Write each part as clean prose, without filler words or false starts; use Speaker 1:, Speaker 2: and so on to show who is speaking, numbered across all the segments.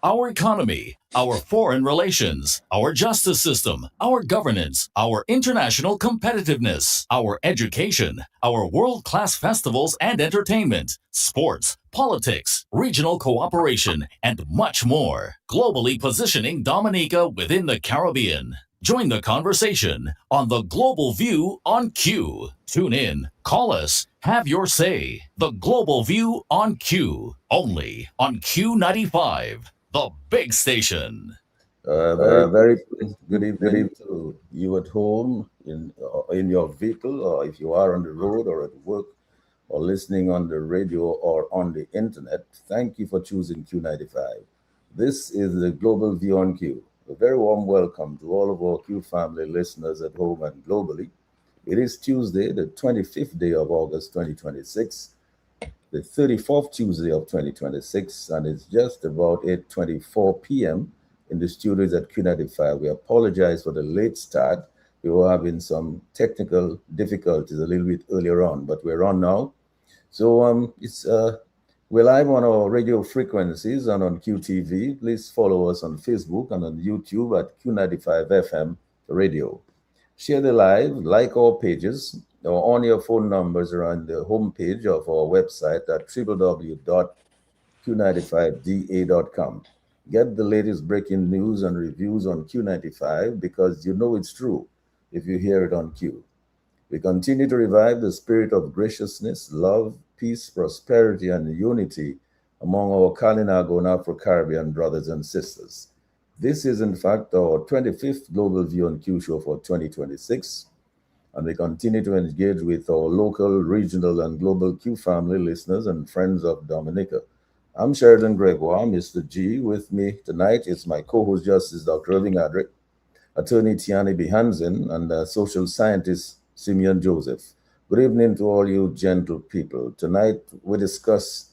Speaker 1: our economy, our foreign relations, our justice system, our governance, our international competitiveness, our education, our world class festivals and entertainment, sports, politics, regional cooperation, and much more. Globally positioning Dominica within the Caribbean. Join the conversation on the Global View on Q. Tune in, call us, have your say. The Global View on Q, only on Q95, the big station.
Speaker 2: Very good evening to you at home, in your vehicle, or if you are on the road or at work, or listening on the radio or on the internet. Thank you for choosing Q95. This is the Global View on Q. A very warm welcome to all of our Q family listeners at home and globally. It is Tuesday, the 25th day of August 2026, the 34th Tuesday of 2026, and it's just about 8:24 p.m. in the studios at Q95. We apologize for the late start. We were having some technical difficulties a little bit earlier on, but we're on now. So it's we're live on our radio frequencies and on QTV. Please follow us on Facebook and on YouTube at Q95 FM Radio. Share the live, like our pages, or on your phone numbers around the homepage of our website at www.q95da.com. Get the latest breaking news and reviews on Q95 because you know it's true if you hear it on Q. We continue to revive the spirit of graciousness, love, peace, prosperity, and unity among our Kalinago and Afro-Caribbean brothers and sisters. This is, in fact, our 25th Global View on Q show for 2026, and we continue to engage with our local, regional, and global Q family listeners and friends of Dominica. I'm Sheridan Gregoire, Mr. G. With me tonight is my co-host Justice Dr. Irving Adric, attorney Tiani B. Hansen, and social scientist Simeon Joseph. Good evening to all you gentle people. Tonight we discuss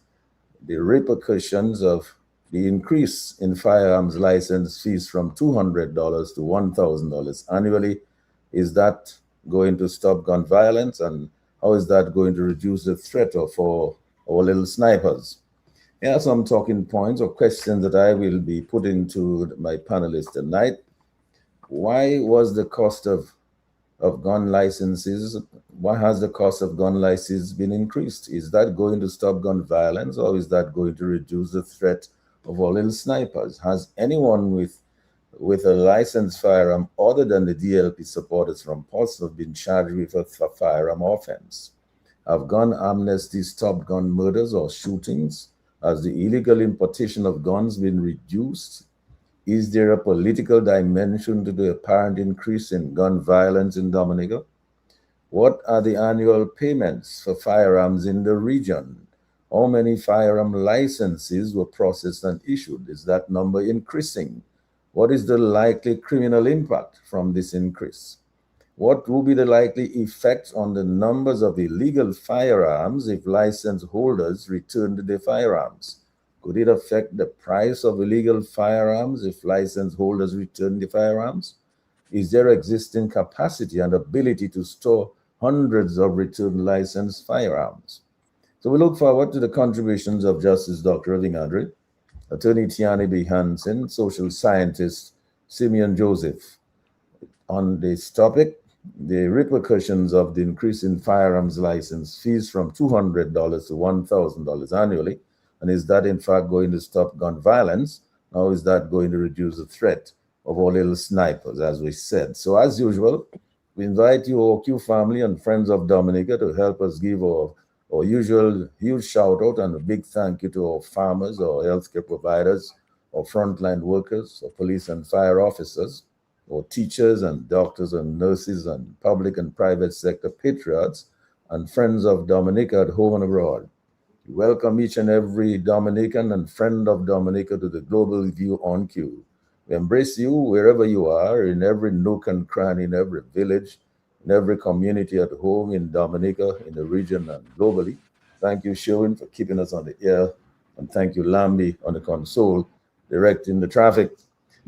Speaker 2: the repercussions of the increase in firearms license fees from $200 to $1,000 annually. Is that going to stop gun violence, and how is that going to reduce the threat of our little snipers? Here are some talking points or questions that I will be putting to my panelists tonight. Why was the cost of gun licenses, why has the cost of gun licenses been increased? Is that going to stop gun violence, or is that going to reduce the threat of our little snipers? Has anyone with a licensed firearm other than the DLP supporters from Portsmouth been charged with a firearm offense? Have gun amnesties stopped gun murders or shootings? Has the illegal importation of guns been reduced? Is there a political dimension to the apparent increase in gun violence in Dominica? What are the annual payments for firearms in the region? How many firearm licenses were processed and issued? Is that number increasing? What is the likely criminal impact from this increase? What will be the likely effect on the numbers of illegal firearms if license holders return their firearms? Could it affect the price of illegal firearms if license holders return the firearms? Is there existing capacity and ability to store hundreds of returned licensed firearms? So we look forward to the contributions of Justice Dr. Irving Adric, attorney Tiani B. Hansen, social scientist Simeon Joseph. On this topic, the repercussions of the increase in firearms license fees from $200 to $1,000 annually, and is that in fact going to stop gun violence? Or is that going to reduce the threat of our little snipers, as we said? So as usual, we invite you, our Q family and friends of Dominica, to help us give our usual huge shout out and a big thank you to our farmers, our healthcare providers, our frontline workers, our police and fire officers, our teachers and doctors and nurses and public and private sector patriots and friends of Dominica at home and abroad. We welcome each and every Dominican and friend of Dominica to the Global View on Q. We embrace you wherever you are, in every nook and cranny, in every village, in every community at home in Dominica, in the region, and globally. Thank you, Sherwin, for keeping us on the air. And thank you, Lambi, on the console, directing the traffic.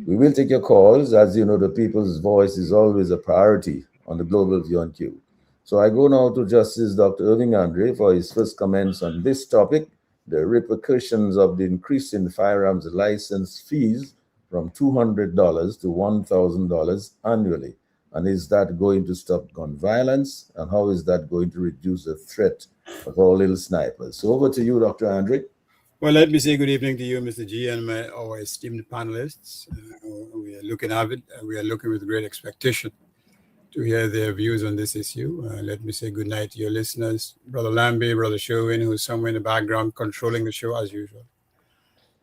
Speaker 2: We will take your calls. As you know, the people's voice is always a priority on the Global View on Q. So I go now to Justice Dr. Irving Andre for his first comments on this topic. the repercussions of the increase in firearms license fees from $200 to $1,000 annually. And is that going to stop gun violence? And how is that going to reduce the threat of all little snipers? So over to you, Dr. Andre.
Speaker 3: Well, let me say good evening to you, Mr. G, and our esteemed panelists. We are looking avid. We are looking with great expectation to hear their views on this issue. Let me say good night to your listeners, Brother Lambie, Brother Sherwin, who's somewhere in the background controlling the show as usual.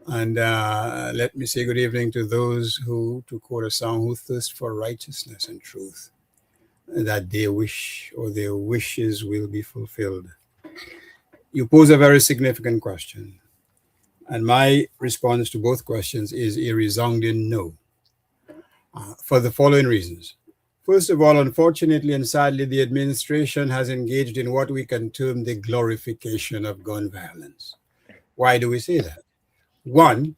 Speaker 3: And let me say good evening to those who, to quote a song, who thirst for righteousness and truth, that their wish or their wishes will be fulfilled. You pose a very significant question. And my response to both questions is a resounding no, for the following reasons. First of all, unfortunately and sadly, the administration has engaged in what we can term the glorification of gun violence. Why do we say that? One,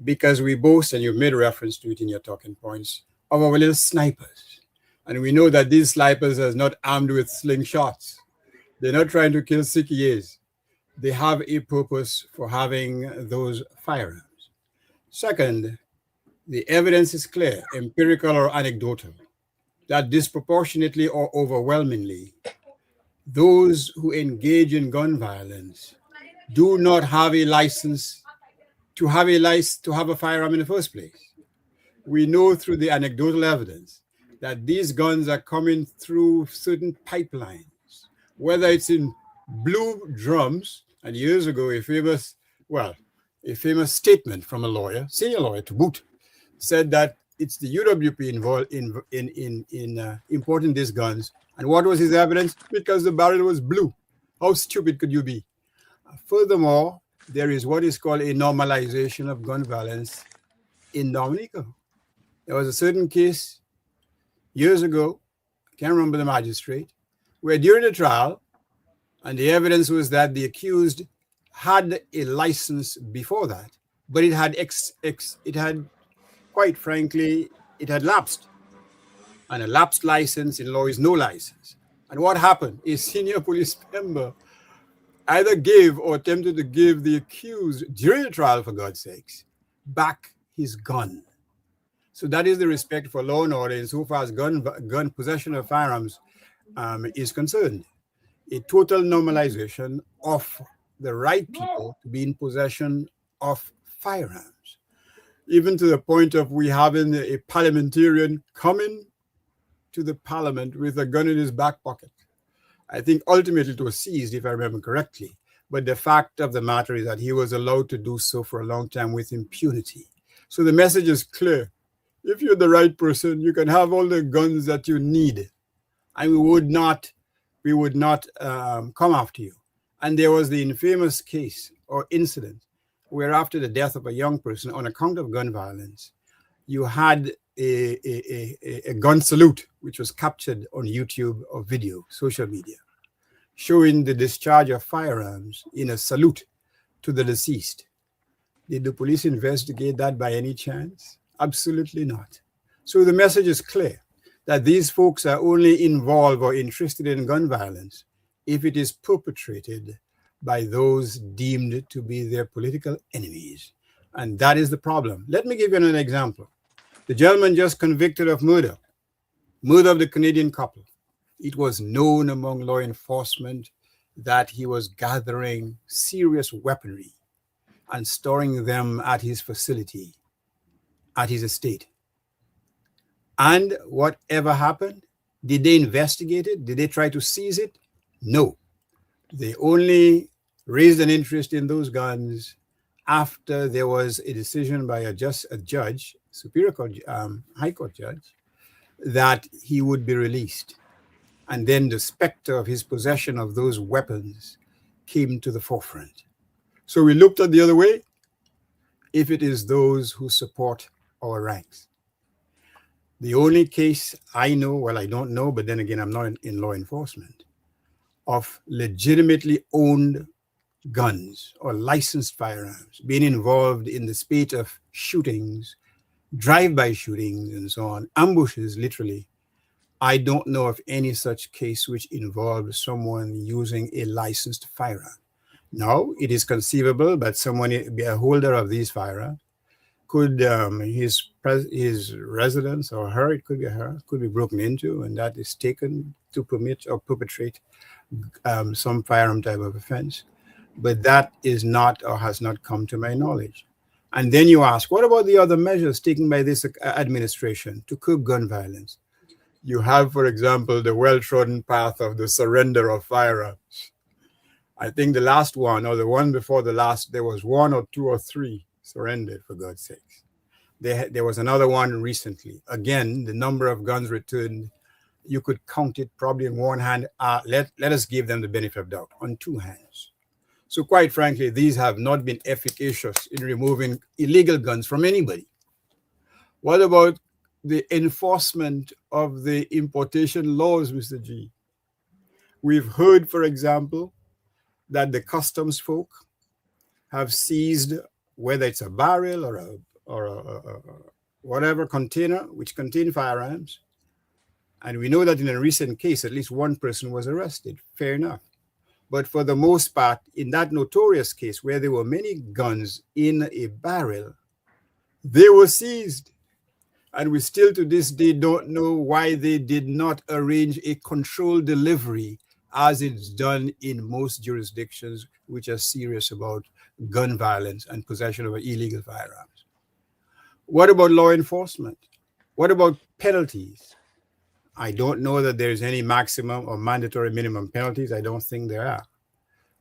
Speaker 3: because we boast, and you've made reference to it in your talking points, of our little snipers. And we know that these snipers are not armed with slingshots. They're not trying to kill Sikiers. They have a purpose for having those firearms. Second, the evidence is clear, empirical or anecdotal, that disproportionately or overwhelmingly, those who engage in gun violence do not have a license to have a firearm in the first place. We know through the anecdotal evidence that these guns are coming through certain pipelines, whether it's in blue drums. And years ago, a famous statement from a lawyer, senior lawyer to boot, said that it's the UWP involved in importing these guns. And what was his evidence? Because the barrel was blue. How stupid could you be? Furthermore, there is what is called a normalization of gun violence in Dominica. There was a certain case years ago, I can't remember the magistrate, where during the trial, and the evidence was that the accused had a license before that, but it had quite frankly, it had lapsed. And a lapsed license in law is no license. And what happened? A senior police member either gave or attempted to give the accused during the trial, for God's sakes, back his gun. So that is the respect for law and order insofar as gun possession of firearms is concerned. A total normalization of the right people to be in possession of firearms, even to the point of we having a parliamentarian coming to the parliament with a gun in his back pocket. I think ultimately it was seized, if I remember correctly. But the fact of the matter is that he was allowed to do so for a long time with impunity. So the message is clear. If you're the right person, you can have all the guns that you need, and we would not come after you. And there was the infamous case or incident where after the death of a young person on account of gun violence, you had a gun salute, which was captured on YouTube or video, social media, showing the discharge of firearms in a salute to the deceased. Did the police investigate that by any chance? Absolutely not. So the message is clear that these folks are only involved or interested in gun violence if it is perpetrated by those deemed to be their political enemies. And that is the problem. Let me give you an example. The gentleman just convicted of murder of the Canadian couple. It was known among law enforcement that he was gathering serious weaponry and storing them at his facility, at his estate. And whatever happened, did they investigate it? Did they try to seize it? No. They only raised an interest in those guns after there was a decision by a judge, Superior Court, High Court judge, that he would be released. And then the specter of his possession of those weapons came to the forefront. So we looked at the other way, if it is those who support our ranks. The only case I know, well, I don't know, but then again, I'm not in law enforcement, of legitimately owned guns or licensed firearms being involved in the spate of shootings, drive-by shootings, and so on, ambushes, literally. I don't know of any such case which involved someone using a licensed firearm. Now, it is conceivable that someone be a holder of these firearms could his residence or her, it could be her, could be broken into, and that is taken to permit or perpetrate some firearm type of offense. But that is not or has not come to my knowledge. And then you ask, what about the other measures taken by this administration to curb gun violence? You have, for example, the well-trodden path of the surrender of firearms. I think the last one, or the one before the last, there was one or two or three surrendered, for God's sakes. There was another one recently. Again, the number of guns returned, you could count it probably in one hand. Let us give them the benefit of doubt, on two hands. So quite frankly, these have not been efficacious in removing illegal guns from anybody. What about the enforcement of the importation laws, Mr. G? We've heard, for example, that the customs folk have seized, whether it's a barrel or a whatever container which contain firearms. And we know that in a recent case, at least one person was arrested. Fair enough. But for the most part, in that notorious case where there were many guns in a barrel, they were seized. And we still to this day don't know why they did not arrange a controlled delivery as it's done in most jurisdictions which are serious about gun violence and possession of illegal firearms. What about law enforcement? What about penalties? I don't know that there's any maximum or mandatory minimum penalties. I don't think there are.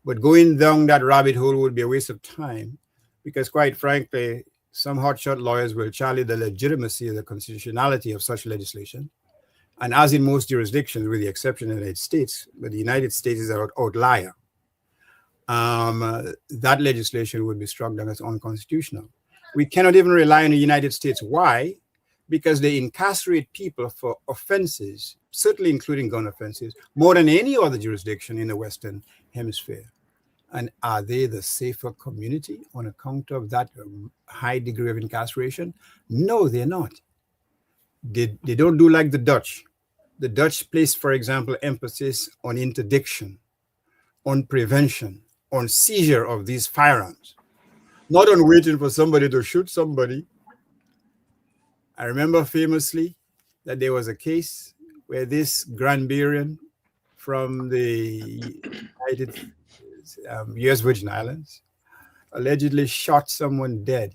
Speaker 3: But going down that rabbit hole would be a waste of time, because quite frankly, some hotshot lawyers will challenge the legitimacy of the constitutionality of such legislation. And as in most jurisdictions, with the exception of the United States, but the United States is an outlier, that legislation would be struck down as unconstitutional. We cannot even rely on the United States. Why? Because they incarcerate people for offenses, certainly including gun offenses, more than any other jurisdiction in the Western Hemisphere. And are they the safer community on account of that high degree of incarceration? No, they're not. They don't do like the Dutch. The Dutch place, for example, emphasis on interdiction, on prevention, on seizure of these firearms, not on waiting for somebody to shoot somebody. I remember famously that there was a case where this Granburian from the United U.S. Virgin Islands allegedly shot someone dead.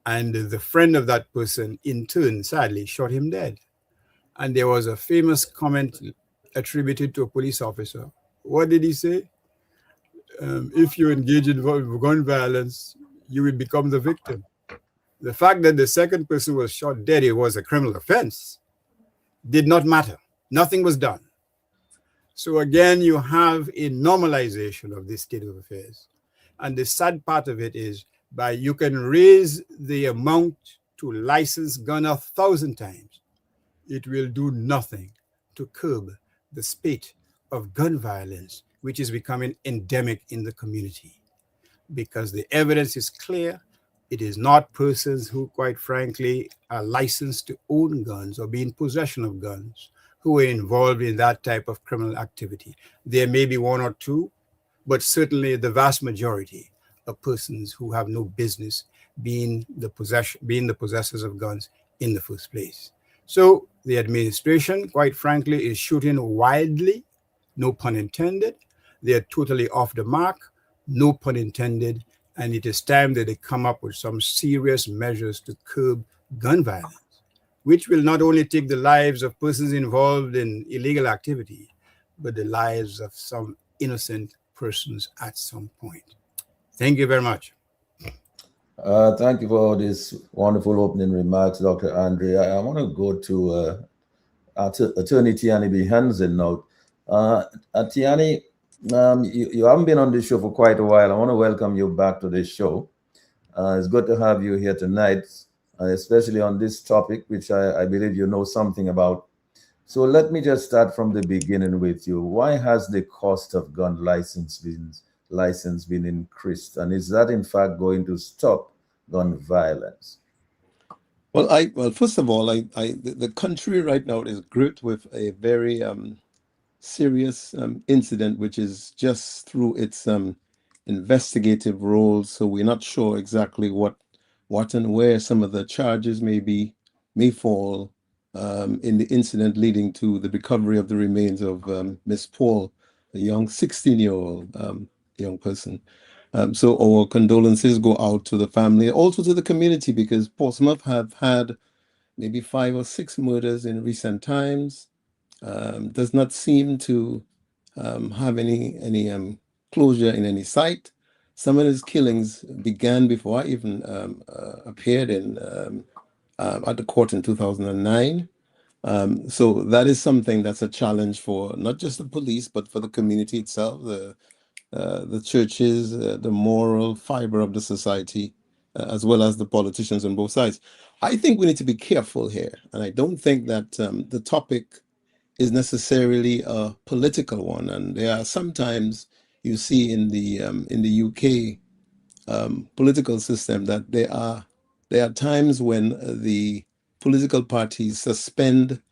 Speaker 3: And the friend of that person, in turn, sadly, shot him dead. And there was a famous comment attributed to a police officer. What did he say? If you engage in gun violence, you will become the victim. The fact that the second person was shot dead, it was a criminal offense, did not matter. Nothing was done. So again, you have a normalization of this state of affairs. And the sad part of it is, you can raise the amount to license gun 1,000 times, it will do nothing to curb the spate of gun violence, which is becoming endemic in the community. Because the evidence is clear, it is not persons who, quite frankly, are licensed to own guns or be in possession of guns who are involved in that type of criminal activity. There may be one or two, but certainly the vast majority of persons who have no business being the possessors of guns in the first place. So the administration, quite frankly, is shooting wildly, no pun intended. They're totally off the mark, no pun intended. And it is time that they come up with some serious measures to curb gun violence, which will not only take the lives of persons involved in illegal activity, but the lives of some innocent persons at some point. Thank you very much.
Speaker 2: Thank you for this wonderful opening remarks, Dr. Andre. I want to go to Attorney Tiani B. Hansen now. Tiani, you haven't been on this show for quite a while. I want to welcome you back to this show. It's good to have you here tonight, especially on this topic, which I believe you know something about. So let me just start from the beginning with you. Why has the cost of gun license been increased? And is that in fact going to stop gun violence?
Speaker 4: Well, first of all, the country right now is gripped with a very serious incident, which is just through its investigative roles, so we're not sure exactly what and where some of the charges may fall in the incident leading to the recovery of the remains of Miss Paul, a young 16-year-old young person. So our condolences go out to the family, also to the community, because Portsmouth have had maybe 5 or 6 murders in recent times. Does not seem to have any closure in any sight. Some of these killings began before I even appeared at the court in 2009. So that is something that's a challenge for not just the police, but for the community itself, the churches, the moral fiber of the society, as well as the politicians on both sides. I think we need to be careful here, and I don't think that the topic is necessarily a political one. And there are sometimes you see in the UK political system that there are times when the political parties suspend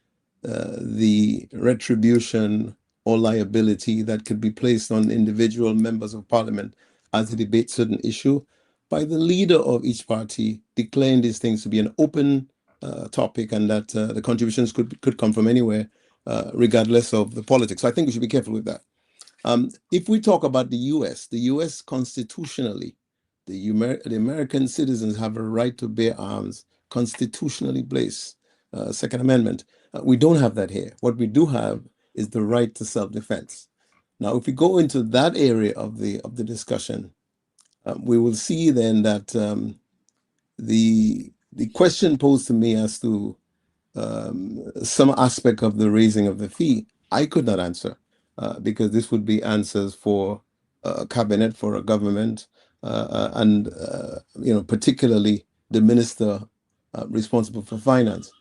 Speaker 4: the retribution or liability that could be placed on individual members of parliament as they debate certain issue by the leader of each party declaring these things to be an open topic, and that the contributions could come from anywhere, regardless of the politics. So I think we should be careful with that. If we talk about the U.S. constitutionally, the American citizens have a right to bear arms, constitutionally placed, Second Amendment. We don't have that here. What we do have is the right to self-defense. Now, if we go into that area of the discussion, we will see then that the question posed to me as to some aspect of the raising of the fee, I could not answer, because this would be answers for a cabinet, for a government, and particularly the minister responsible for finance.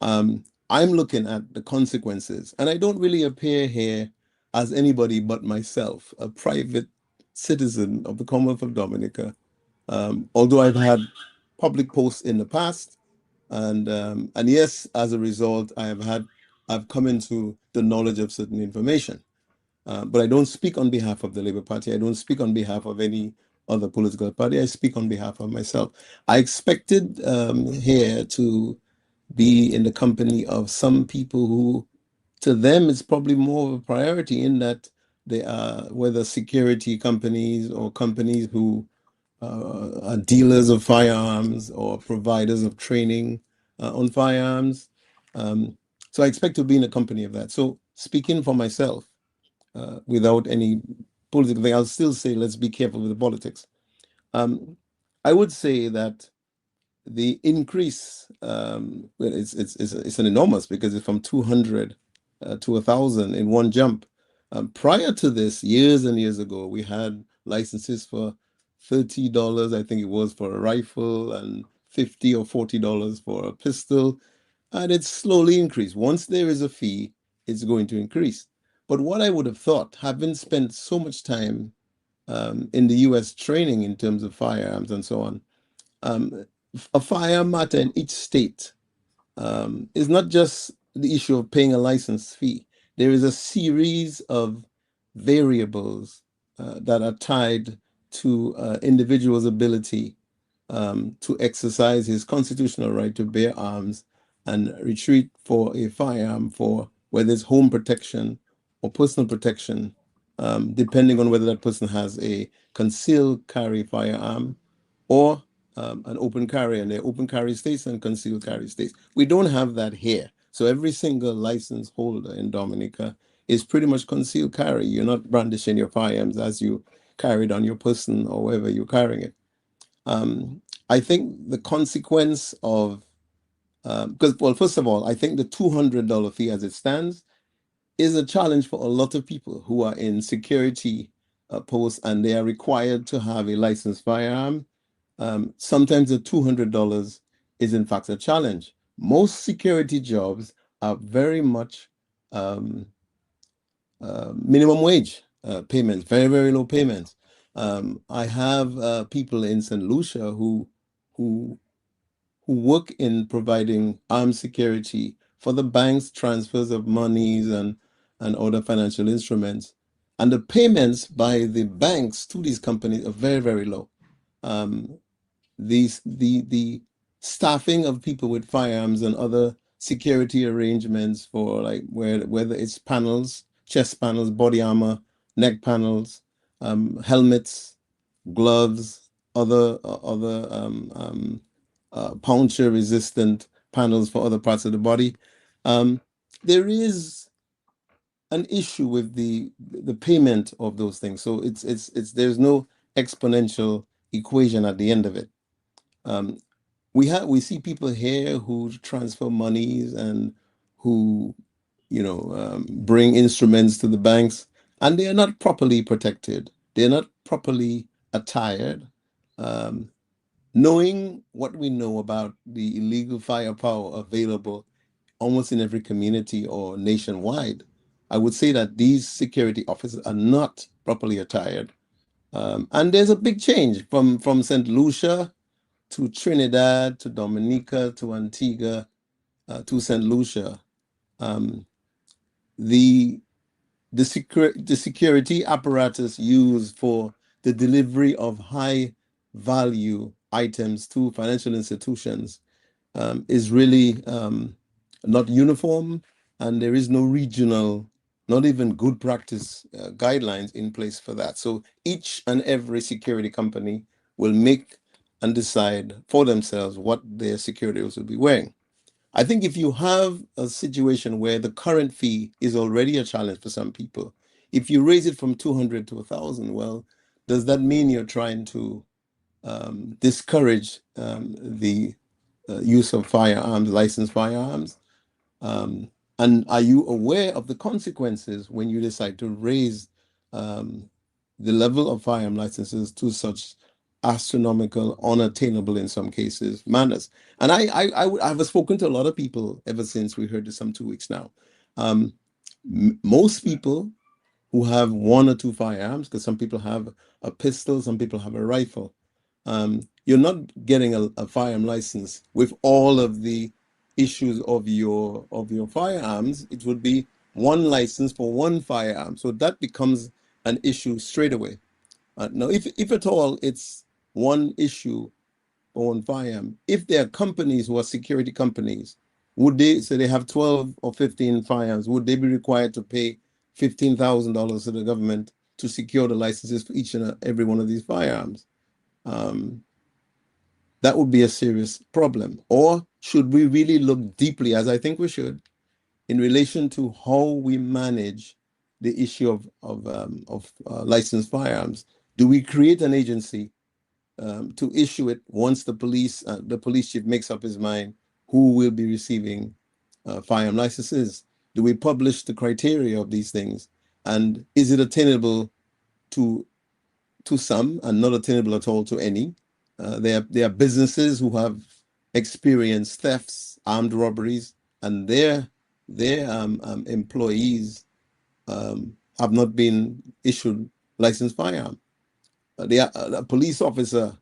Speaker 4: I'm looking at the consequences, and I don't really appear here as anybody but myself, a private citizen of the Commonwealth of Dominica. Although I've had public posts in the past, and yes, as a result, I've come into the knowledge of certain information. But I don't speak on behalf of the Labour Party. I don't speak on behalf of any other political party. I speak on behalf of myself. I expected here to be in the company of some people who, to them, it's probably more of a priority, in that they are, whether security companies or companies who are dealers of firearms or providers of training on firearms. So I expect to be in a company of that. So speaking for myself, without any political thing, I'll still say let's be careful with the politics. I would say that the increase, it's an enormous, because it's from 200 to 1,000 in one jump. Prior to this, years and years ago, we had licenses for $30, I think it was, for a rifle, and $50 or $40 for a pistol, and it's slowly increased. Once there is a fee, it's going to increase. But what I would have thought, having spent so much time in the US training in terms of firearms and so on, a firearm matter in each state is not just the issue of paying a license fee. There is a series of variables that are tied to individual's ability to exercise his constitutional right to bear arms and retreat for a firearm, for whether it's home protection or personal protection, depending on whether that person has a concealed carry firearm or an open carry, and there are open carry states and concealed carry states. We don't have that here. So every single license holder in Dominica is pretty much concealed carry. You're not brandishing your firearms as you carry it on your person or wherever you're carrying it. I think the consequence of, because, well, first of all, I think the $200 fee as it stands is a challenge for a lot of people who are in security posts, and they are required to have a licensed firearm. Sometimes the $200 is in fact a challenge. Most security jobs are very much minimum wage payments, very, very low payments. I have people in St. Lucia who work in providing armed security for the banks, transfers of monies and other financial instruments. And the payments by the banks to these companies are very, very low. The staffing of people with firearms and other security arrangements for like whether it's panels, chest panels, body armor, neck panels, helmets, gloves, other puncture resistant panels for other parts of the body. There is an issue with the payment of those things. So it's there's no exponential equation at the end of it. We see people here who transfer monies and who bring instruments to the banks, and they are not properly protected. They're not properly attired. Knowing what we know about the illegal firepower available almost in every community or nationwide, I would say that these security officers are not properly attired. And there's a big change from St. Lucia to Trinidad to Dominica to Antigua to St. Lucia. The security apparatus used for the delivery of high value items to financial institutions is really not uniform, and there is no regional, not even good practice guidelines in place for that. So each and every security company will make and decide for themselves what their security will be wearing. I think if you have a situation where the current fee is already a challenge for some people, if you raise it from 200 to 1,000, well, does that mean you're trying to discourage the use of firearms, licensed firearms? And are you aware of the consequences when you decide to raise the level of firearm licenses to such astronomical, unattainable in some cases manners? And I've spoken to a lot of people ever since we heard this some 2 weeks now. Most people who have 1 or 2 firearms, because some people have a pistol, some people have a rifle. You're not getting a firearm license with all of the issues of your firearms. It would be 1 license for 1 firearm, so that becomes an issue straight away. Now, if at all it's 1 issue for 1 firearm, if there are companies who are security companies, would they, so they have 12 or 15 firearms, would they be required to pay $15,000 to the government to secure the licenses for each and every one of these firearms? That would be a serious problem. Or should we really look deeply, as I think we should, in relation to how we manage the issue of licensed firearms? Do we create an agency to issue it once the police chief makes up his mind who will be receiving firearm licenses? Do we publish the criteria of these things? And is it attainable to some and not attainable at all to any? There are businesses who have experienced thefts, armed robberies, and their employees have not been issued licensed firearm. A police officer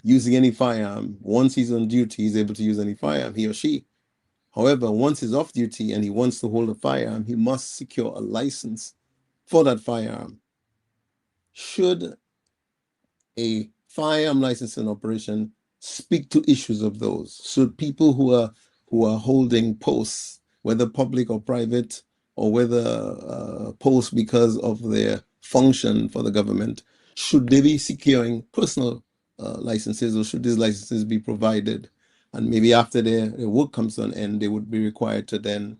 Speaker 4: using any firearm, once he's on duty, he's able to use any firearm, he or she. However, once he's off duty and he wants to hold a firearm, he must secure a license for that firearm. Should a firearm licensing operation speak to issues of those? Should people who are holding posts, whether public or private, or whether posts because of their function for the government, should they be securing personal licenses, or should these licenses be provided? And maybe after their work comes to an end, they would be required to then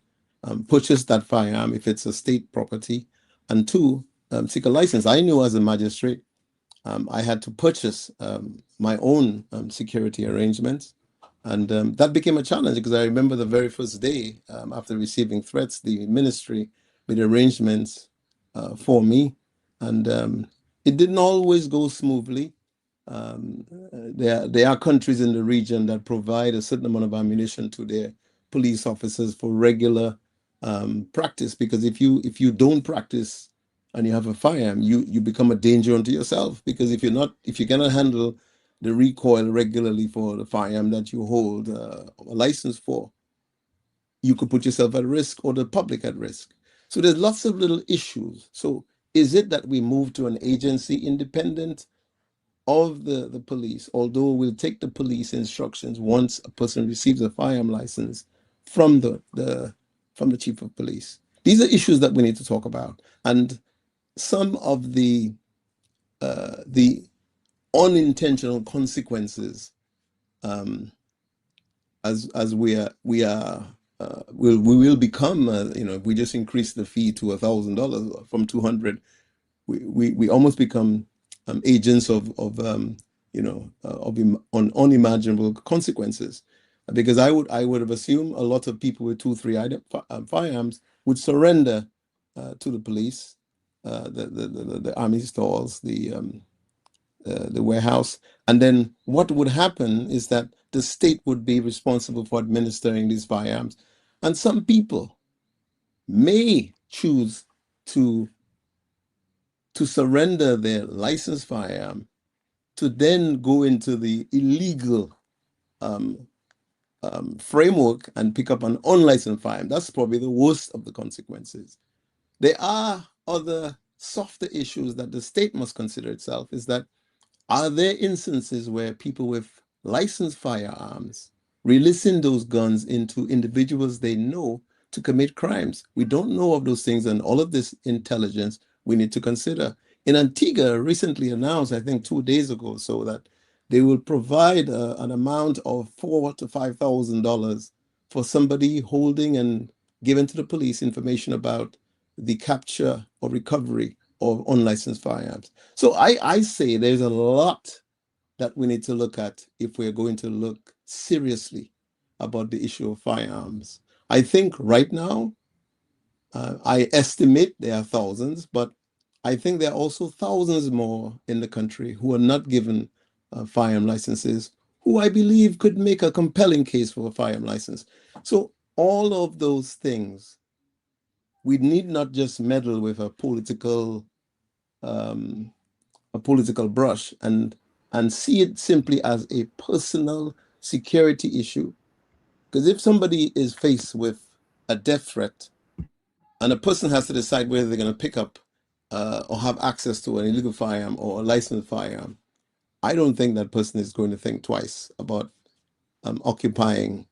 Speaker 4: purchase that firearm if it's a state property. And 2, seek a license. I knew as a magistrate, I had to purchase my own security arrangements. And that became a challenge, because I remember the very first day after receiving threats, the ministry made arrangements for me. And it didn't always go smoothly. There are countries in the region that provide a certain amount of ammunition to their police officers for regular practice, because if you don't practice and you have a firearm, you become a danger unto yourself, because if you cannot handle the recoil regularly for the firearm that you hold a license for, you could put yourself at risk or the public at risk. So there's lots of little issues. So is it that we move to an agency independent of the police, although we'll take the police instructions once a person receives a firearm license from the chief of police? These are issues that we need to talk about. And some of the unintentional consequences, as we will become, if we just increase the fee to $1,000 from 200, we almost become agents of unimaginable consequences. Because I would have assumed a lot of people with 2-3 firearms would surrender to the police, the army stores, the warehouse, and then what would happen is that the state would be responsible for administering these firearms, and some people may choose to surrender their licensed firearm to then go into the illegal framework and pick up an unlicensed firearm. That's probably the worst of the consequences. There are other softer issues that the state must consider itself. Is that, are there instances where people with licensed firearms releasing those guns into individuals they know to commit crimes? We don't know of those things, and all of this intelligence we need to consider. In Antigua, recently announced, I think 2 days ago, so that they will provide an amount of $4,000 to $5,000 for somebody holding and giving to the police information about the capture or recovery of unlicensed firearms. So I say there's a lot that we need to look at if we're going to look seriously about the issue of firearms. I think right now, I estimate there are thousands, but I think there are also thousands more in the country who are not given firearm licenses, who I believe could make a compelling case for a firearm license. So all of those things, we need not just meddle with a political brush and see it simply as a personal security issue. Because if somebody is faced with a death threat and a person has to decide whether they're going to pick up or have access to an illegal firearm or a licensed firearm, I don't think that person is going to think twice about occupying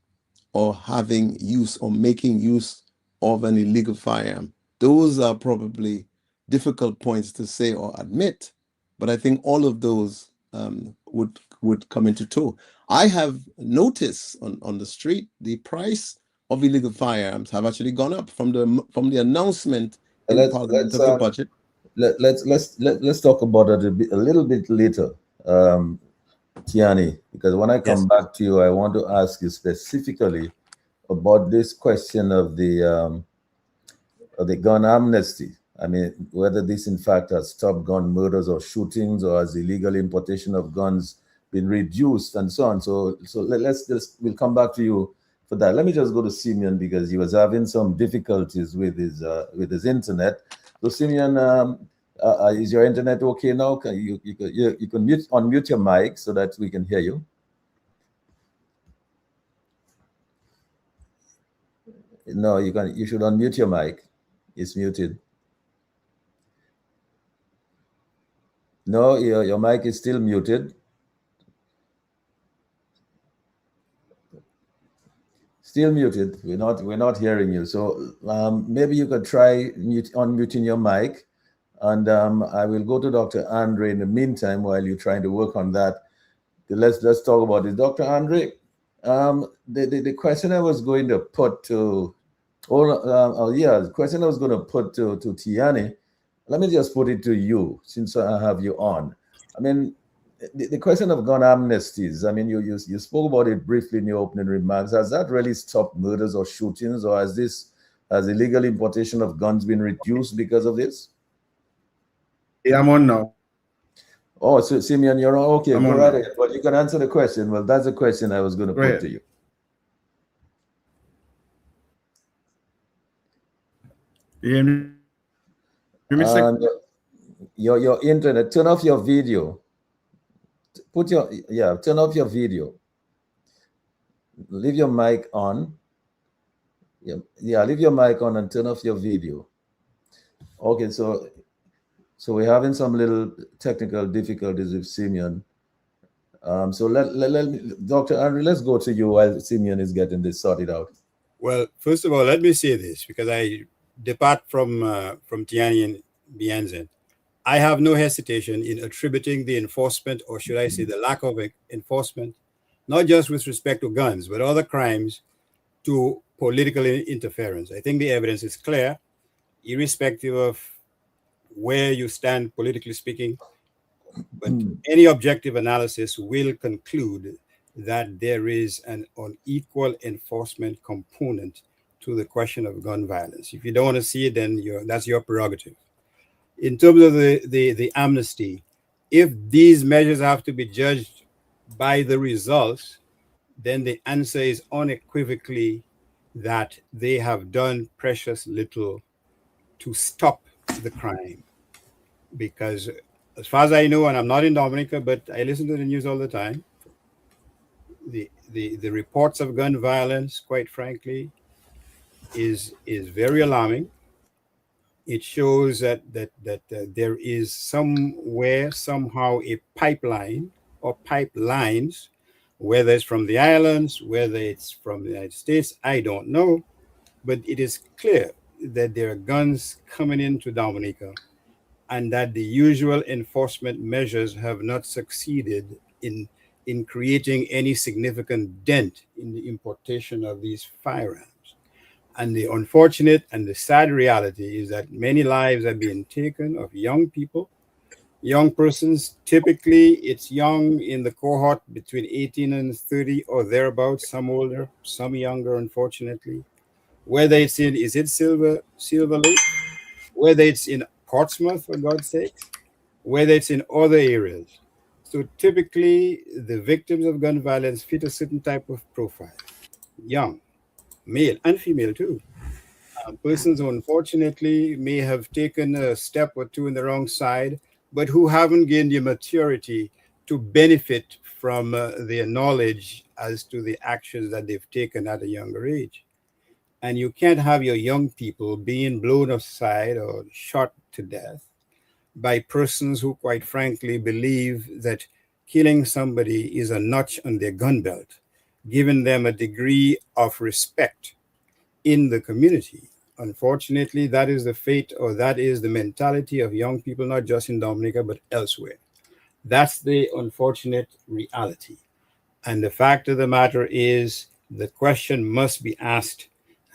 Speaker 4: or having use or making use of an illegal firearm. Those are probably difficult points to say or admit, but I think all of those would come into tow. I have noticed on the street the price of illegal firearms have actually gone up from the announcement in Parliament of the budget.
Speaker 2: Let's talk about it a little bit later, Tiani, because when I come back to you, I want to ask you specifically about this question of the gun amnesty. I mean, whether this in fact has stopped gun murders or shootings, or has illegal importation of guns been reduced, and so on. So we'll come back to you for that. Let me just go to Simeon, because he was having some difficulties with his internet. So Simeon, is your internet okay now? Can you can unmute your mic so that we can hear you? No, you should unmute your mic. It's muted. No, your mic is still muted. Still muted. We're not hearing you. So maybe you could try unmuting your mic, and I will go to Dr. Andre in the meantime while you're trying to work on that. Let's talk about it. Dr. Andre, the question I was going to put to the question I was going to put to Tiani, let me just put it to you since I have you on. I mean, the question of gun amnesties, I mean, you spoke about it briefly in your opening remarks. Has that really stopped murders or shootings, or has illegal importation of guns been reduced because of this?
Speaker 5: Yeah, I'm on now.
Speaker 2: Oh, so Simeon, you're on. Okay, go right ahead. But you can answer the question. Well, that's the question I was going to put to you. Your internet, turn off your video. Turn off your video. Leave your mic on. Yeah, leave your mic on and turn off your video. Okay, so we're having some little technical difficulties with Simeon. So let me, Dr. Andrew, let's go to you while Simeon is getting this sorted out.
Speaker 3: Well, first of all, let me say this because I depart from Tiani and Bianzen. I have no hesitation in attributing the enforcement, or should I say the lack of enforcement, not just with respect to guns, but other crimes, to political interference. I think the evidence is clear, irrespective of where you stand politically speaking. But any objective analysis will conclude that there is an unequal enforcement component to the question of gun violence. If you don't want to see it, then that's your prerogative. In terms of the amnesty, if these measures have to be judged by the results, then the answer is unequivocally that they have done precious little to stop the crime. Because as far as I know, and I'm not in Dominica, but I listen to the news all the time, the reports of gun violence, quite frankly, is very alarming. It shows that there is somewhere, somehow, a pipeline or pipelines, whether it's from the islands, whether it's from the United States, I don't know. But it is clear that there are guns coming into Dominica and that the usual enforcement measures have not succeeded in creating any significant dent in the importation of these firearms. And the unfortunate and the sad reality is that many lives are being taken of young people, young persons. Typically, it's young in the cohort between 18 and 30 or thereabouts, some older, some younger, unfortunately. Whether it's in, is it Silver Lake? Whether it's in Portsmouth, for God's sake, whether it's in other areas. So typically, the victims of gun violence fit a certain type of profile, young, male and female too. Persons who unfortunately may have taken a step or two in the wrong side, but who haven't gained the maturity to benefit from their knowledge as to the actions that they've taken at a younger age. And you can't have your young people being blown aside or shot to death by persons who, quite frankly, believe that killing somebody is a notch on their gun belt, giving them a degree of respect in the community. Unfortunately, that is the fate, or that is the mentality of young people, not just in Dominica, but elsewhere. That's the unfortunate reality. And the fact of the matter is, the question must be asked,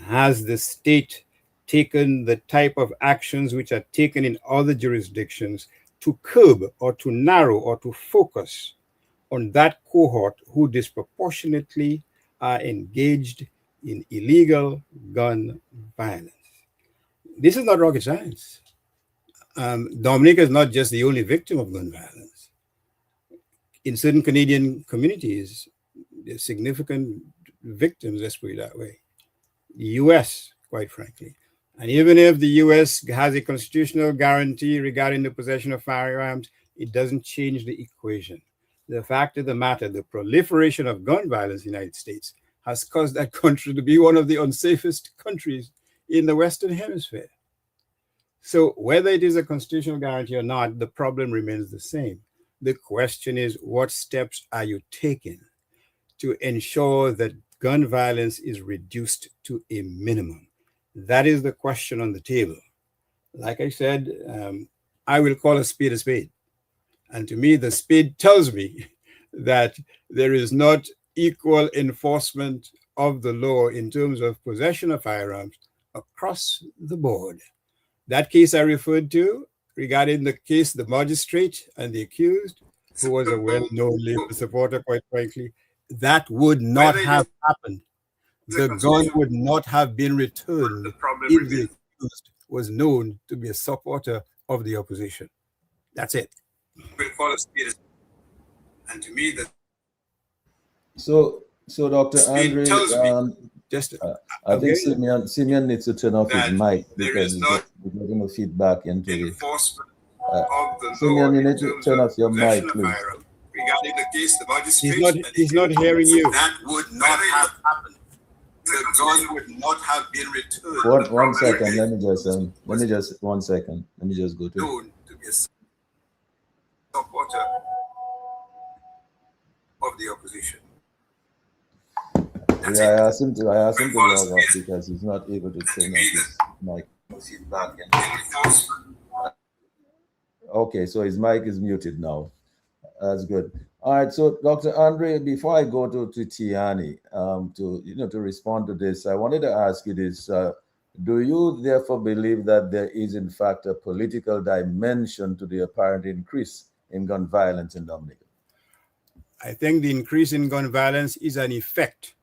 Speaker 3: has the state taken the type of actions which are taken in other jurisdictions to curb or to narrow or to focus on that cohort who disproportionately are engaged in illegal gun violence? This is not rocket science. Dominica is not just the only victim of gun violence. In certain Canadian communities, there's significant victims, let's put it that way. The US, quite frankly. And even if the US has a constitutional guarantee regarding the possession of firearms, it doesn't change the equation. The fact of the matter, the proliferation of gun violence in the United States has caused that country to be one of the unsafest countries in the Western Hemisphere. So whether it is a constitutional guarantee or not, the problem remains the same. The question is, what steps are you taking to ensure that gun violence is reduced to a minimum? That is the question on the table. Like I said, I will call a spade a spade. And to me, the spade tells me that there is not equal enforcement of the law in terms of possession of firearms across the board. That case I referred to regarding the case, the magistrate and the accused, who was a well-known Labour supporter, quite frankly, that would not have happened. The gun would not have been returned if the accused was known to be a supporter of the opposition. That's it. And to me, that.
Speaker 2: So Dr. Andre, I think Simeon needs to turn off his mic because we're getting a feedback into the Simeon, you need to turn off your mic, please.
Speaker 3: Regarding the case, the magistrate, he's not hearing you. That would not have happened. the gun would not have been returned.
Speaker 2: One second. Let me just 1 second. Let me just go to.
Speaker 3: Known to be a supporter of the opposition.
Speaker 2: Yeah, I asked him to log off because he's not able to turn off his mic. Okay, so his mic is muted now. That's good. All right, so Dr. Andre, before I go to Tiani to respond to this, I wanted to ask you this: do you therefore believe that there is in fact a political dimension to the apparent increase in gun violence in Dominica?
Speaker 3: I think the increase in gun violence is an effect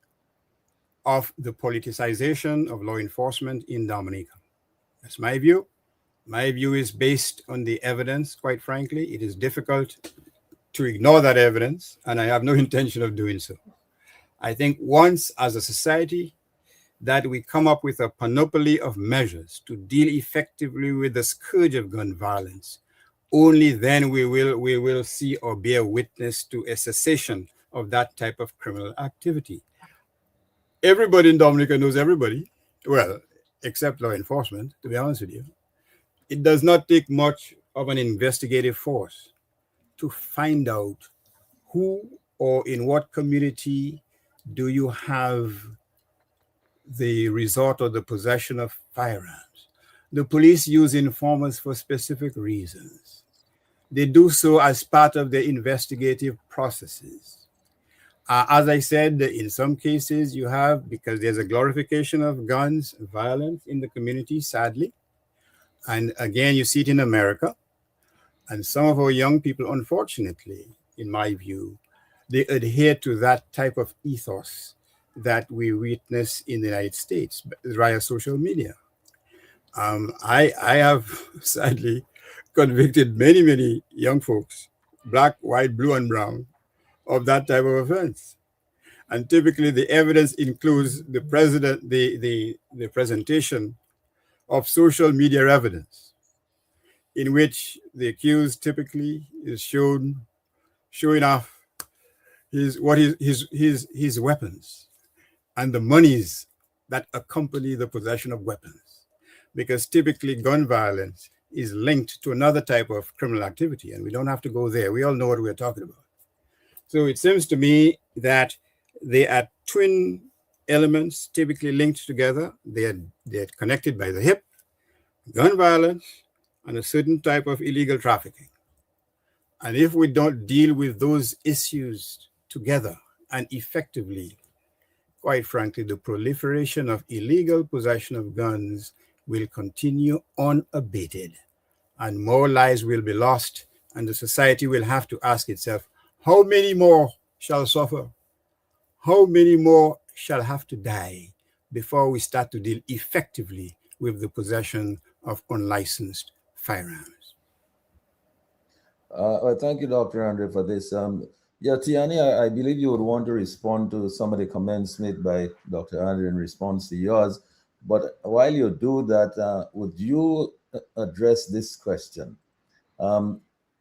Speaker 3: of the politicization of law enforcement in Dominica. That's my view. My view is based on the evidence, quite frankly. It is difficult to ignore that evidence, and I have no intention of doing so. I think once, as a society, that we come up with a panoply of measures to deal effectively with the scourge of gun violence, only then we will see or bear witness to a cessation of that type of criminal activity. Everybody in Dominica knows everybody, well, except law enforcement, to be honest with you. It does not take much of an investigative force to find out who or in what community do you have the resort or the possession of firearms. The police use informers for specific reasons. They do so as part of their investigative processes. As I said, in some cases you have, because there's a glorification of guns, violence in the community, sadly. And again, you see it in America. And some of our young people, unfortunately, in my view, they adhere to that type of ethos that we witness in the United States via social media. I have sadly convicted many young folks, black, white, blue, and brown, of that type of offense. And typically the evidence includes the presentation of social media evidence, in which the accused typically is showing off his weapons and the monies that accompany the possession of weapons, because typically gun violence is linked to another type of criminal activity, and we don't have to go there. We all know what we're talking about. So it seems to me that they are twin elements typically linked together. They're connected by the hip, gun violence, and a certain type of illegal trafficking. And if we don't deal with those issues together and effectively, quite frankly, the proliferation of illegal possession of guns will continue unabated, and more lives will be lost, and the society will have to ask itself, how many more shall suffer? How many more shall have to die before we start to deal effectively with the possession of unlicensed firearms?
Speaker 2: Well, thank you, Dr. Andre, for this. Tiani, I believe you would want to respond to some of the comments made by Dr. Andre in response to yours. But while you do that, would you address this question?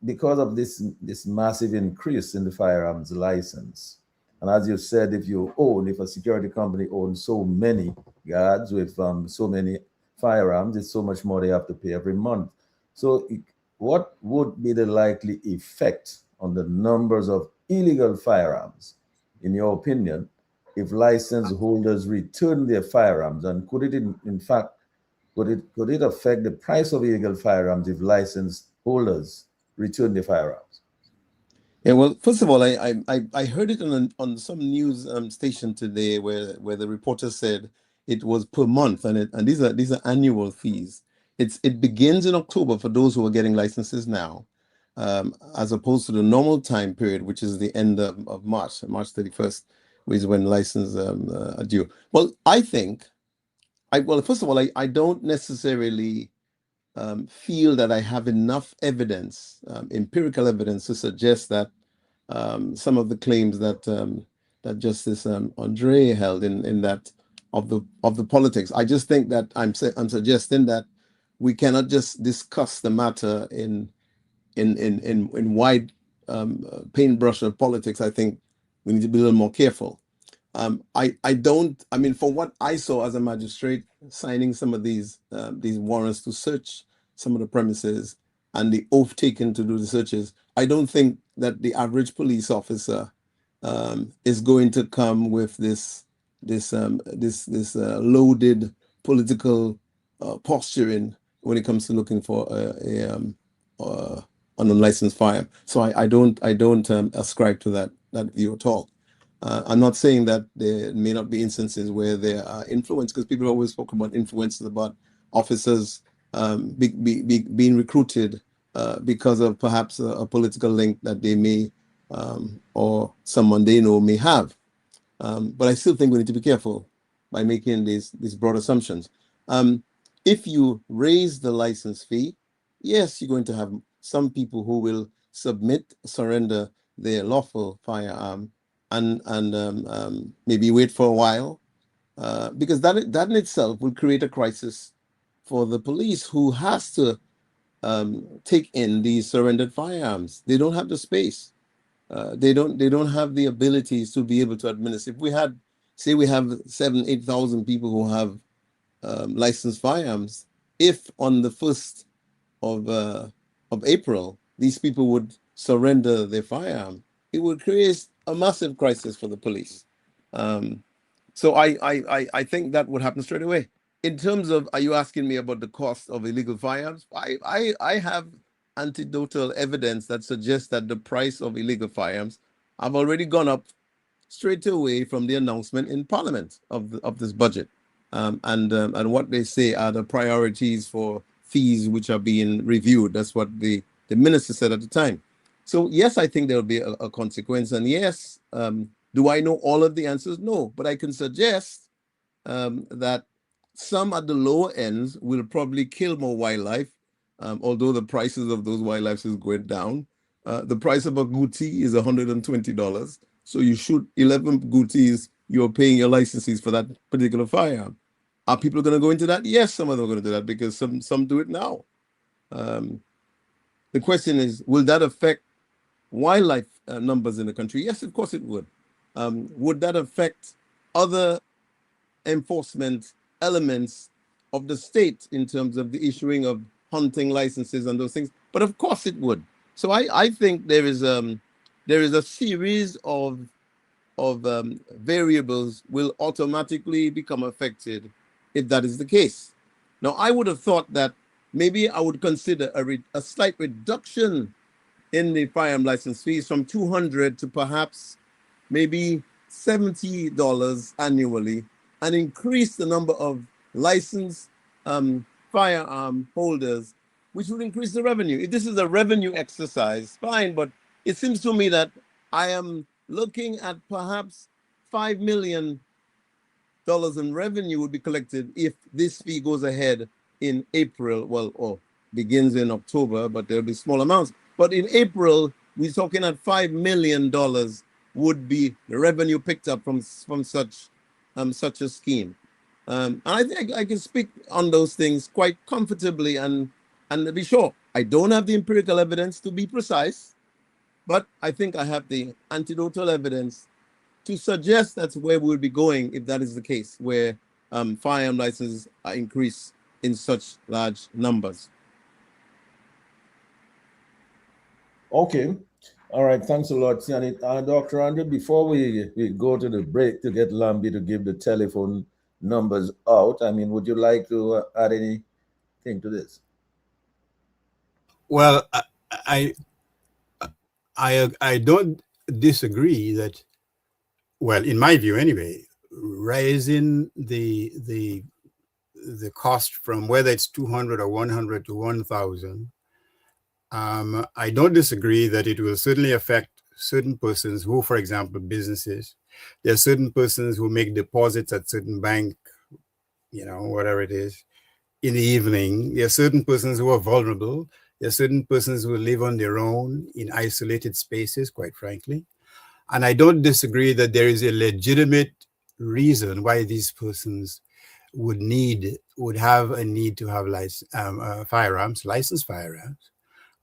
Speaker 2: Because of this massive increase in the firearms license, and as you said, if a security company owns so many guards with so many firearms, it's so much more they have to pay every month. So what would be the likely effect on the numbers of illegal firearms, in your opinion, if license holders return their firearms? And could it in fact, could it affect the price of illegal firearms if license holders return their firearms?
Speaker 4: Yeah, well, first of all, I heard it on some news station today where the reporter said it was per month, and these are annual fees. It begins in October for those who are getting licenses now, as opposed to the normal time period, which is the end of March 31st, which is when licenses are due. Well, first of all, I don't necessarily feel that I have enough evidence, empirical evidence, to suggest that some of the claims that Justice Andre held in that of the politics. I just think that I'm suggesting that we cannot just discuss the matter in wide paintbrush of politics. I think we need to be a little more careful. I don't. I mean, for what I saw as a magistrate signing some of these warrants to search some of the premises and the oath taken to do the searches, I don't think that the average police officer is going to come with this loaded political posturing when it comes to looking for an unlicensed firearm. So I don't ascribe to that view at all. I'm not saying that there may not be instances where there are influence, because people always talk about influences, about officers being recruited because of perhaps a political link that they may or someone they know may have. But I still think we need to be careful by making these broad assumptions. If you raise the license fee, yes, you're going to have some people who will surrender their lawful firearm and maybe wait for a while, because that in itself will create a crisis for the police, who has to take in these surrendered firearms. They don't have the space. They don't have the abilities to be able to administer. If we had, say, we have 7,000-8,000 people who have licensed firearms, if on the 1st of April these people would surrender their firearm, it would create a massive crisis for the police. So I think that would happen straight away. In terms of, are you asking me about the cost of illegal firearms? I have anecdotal evidence that suggests that the price of illegal firearms have already gone up straight away from the announcement in Parliament of this budget, and what they say are the priorities for fees which are being reviewed. That's what the minister said at the time. So yes, I think there will be a consequence, and yes, do I know all of the answers? No, but I can suggest that some at the lower ends will probably kill more wildlife, although the prices of those wildlife is going down. The price of a agouti is $120. So you shoot 11 agoutis, you're paying your licenses for that particular firearm. Are people going to go into that? Yes, some of them are going to do that, because some do it now. The question is, will that affect wildlife numbers in the country? Yes, of course it would. Would that affect other enforcement elements of the state in terms of the issuing of hunting licenses and those things? But of course it would. So I think there is a series of variables will automatically become affected if that is the case. Now, I would have thought that maybe I would consider a slight reduction in the firearm license fees from $200 to perhaps maybe $70 annually, and increase the number of licensed firearm holders, which would increase the revenue. If this is a revenue exercise, fine, but it seems to me that I am looking at perhaps $5 million in revenue would be collected if this fee goes ahead in April, or begins in October, but there'll be small amounts. But in April, we're talking at $5 million would be the revenue picked up from such a scheme. And I think I can speak on those things quite comfortably and to be sure. I don't have the empirical evidence to be precise, but I think I have the anecdotal evidence to suggest that's where we'll be going if that is the case, where firearm licenses are increased in such large numbers.
Speaker 2: Okay. All right. Thanks a lot, Sianit. Dr. Andrew, before we go to the break to get Lambi to give the telephone numbers out, I mean, would you like to add anything to this?
Speaker 3: Well, I don't disagree that, well, in my view anyway, raising the cost from whether it's 200 or 100 to 1,000, I don't disagree that it will certainly affect certain persons who, for example, businesses. There are certain persons who make deposits at certain bank, whatever it is, in the evening. There are certain persons who are vulnerable. There are certain persons who live on their own in isolated spaces, quite frankly. And I don't disagree that there is a legitimate reason why these persons would have a need to have licensed firearms.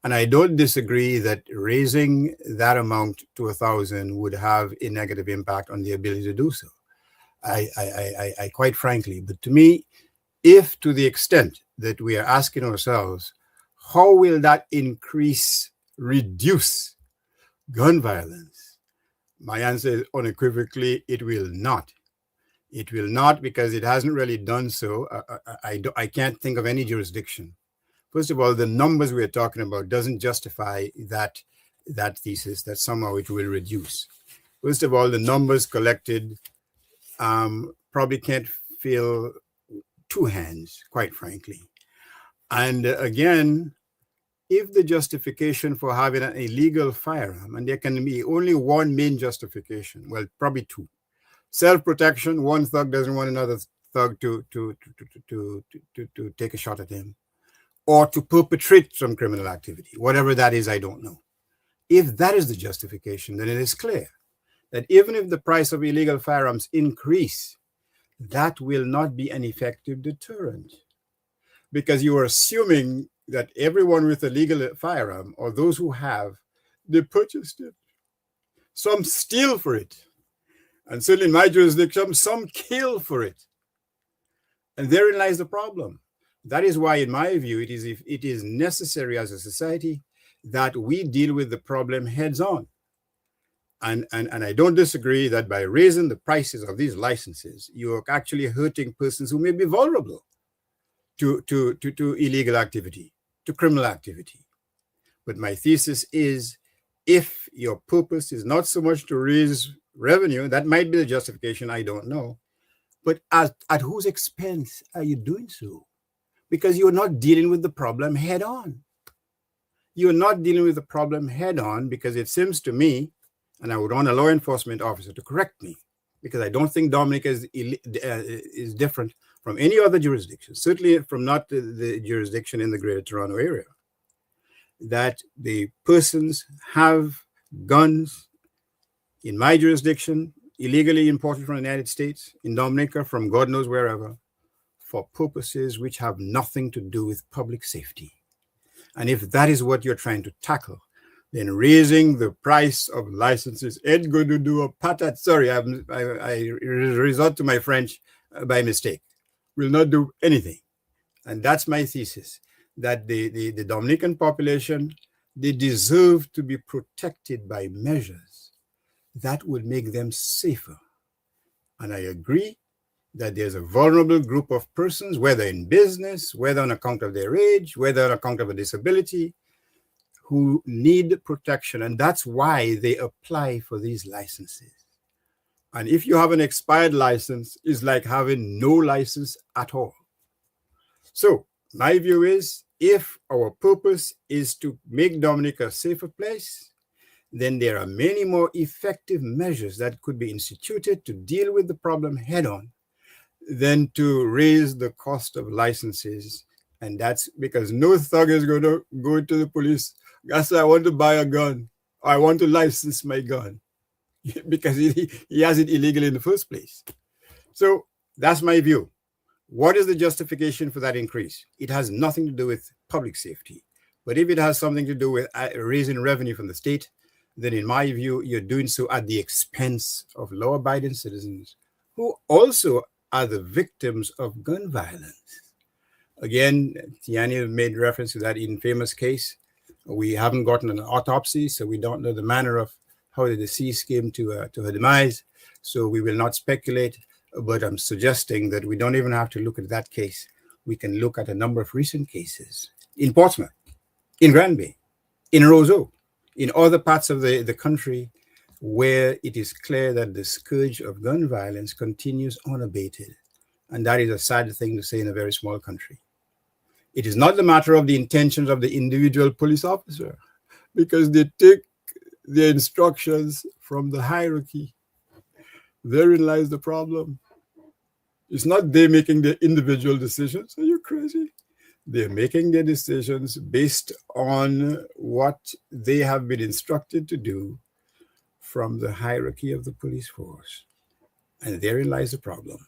Speaker 3: And I don't disagree that raising that amount to 1,000 would have a negative impact on the ability to do so. I quite frankly, but to me, if to the extent that we are asking ourselves, how will that reduce gun violence? My answer is unequivocally, it will not. It will not, because it hasn't really done so. I can't think of any jurisdiction. First of all, the numbers we're talking about doesn't justify that thesis that somehow it will reduce. First of all, the numbers collected probably can't fill two hands, quite frankly. And again, if the justification for having an illegal firearm, and there can be only one main justification, well, probably two. Self-protection, one thug doesn't want another thug to take a shot at him, or to perpetrate some criminal activity, whatever that is, I don't know. If that is the justification, then it is clear that even if the price of illegal firearms increase, that will not be an effective deterrent, because you are assuming that everyone with a legal firearm, or those who have, they purchased it. Some steal for it. And certainly in my jurisdiction, some kill for it. And therein lies the problem. That is why, in my view, it is necessary as a society that we deal with the problem heads on. And I don't disagree that by raising the prices of these licenses, you're actually hurting persons who may be vulnerable to illegal activity, to criminal activity. But my thesis is, if your purpose is not so much to raise revenue, that might be the justification, I don't know. But at whose expense are you doing so? Because you're not dealing with the problem head on. You're not dealing with the problem head on, because it seems to me, and I would want a law enforcement officer to correct me, because I don't think Dominica is different from any other jurisdiction, certainly from not the jurisdiction in the Greater Toronto area, that the persons have guns in my jurisdiction, illegally imported from the United States, in Dominica, from God knows wherever, for purposes which have nothing to do with public safety. And if that is what you're trying to tackle, then raising the price of licenses ain't going to do a patat. Sorry, I resort to my French by mistake. Will not do anything. And that's my thesis, that the Dominican population, they deserve to be protected by measures that would make them safer. And I agree that there's a vulnerable group of persons, whether in business, whether on account of their age, whether on account of a disability, who need protection. And that's why they apply for these licenses. And if you have an expired license, it's like having no license at all. So my view is, if our purpose is to make Dominica a safer place, then there are many more effective measures that could be instituted to deal with the problem head on than to raise the cost of licenses. And that's because no thug is going to go to the police. That's why I want to buy a gun. Or I want to license my gun because he has it illegally in the first place. So that's my view. What is the justification for that increase? It has nothing to do with public safety. But if it has something to do with raising revenue from the state, then in my view, you're doing so at the expense of law-abiding citizens who also are the victims of gun violence. Again, Tiani made reference to that infamous case. We haven't gotten an autopsy, so we don't know the manner of how the deceased came to her demise. So we will not speculate, but I'm suggesting that we don't even have to look at that case. We can look at a number of recent cases in Portsmouth, in Granby, in Roseau, in other parts of the country, where it is clear that the scourge of gun violence continues unabated. And that is a sad thing to say in a very small country. It is not the matter of the intentions of the individual police officer, because they take their instructions from the hierarchy. Therein lies the problem. It's not they making their individual decisions. Are you crazy? They're making their decisions based on what they have been instructed to do from the hierarchy of the police force. And therein lies the problem.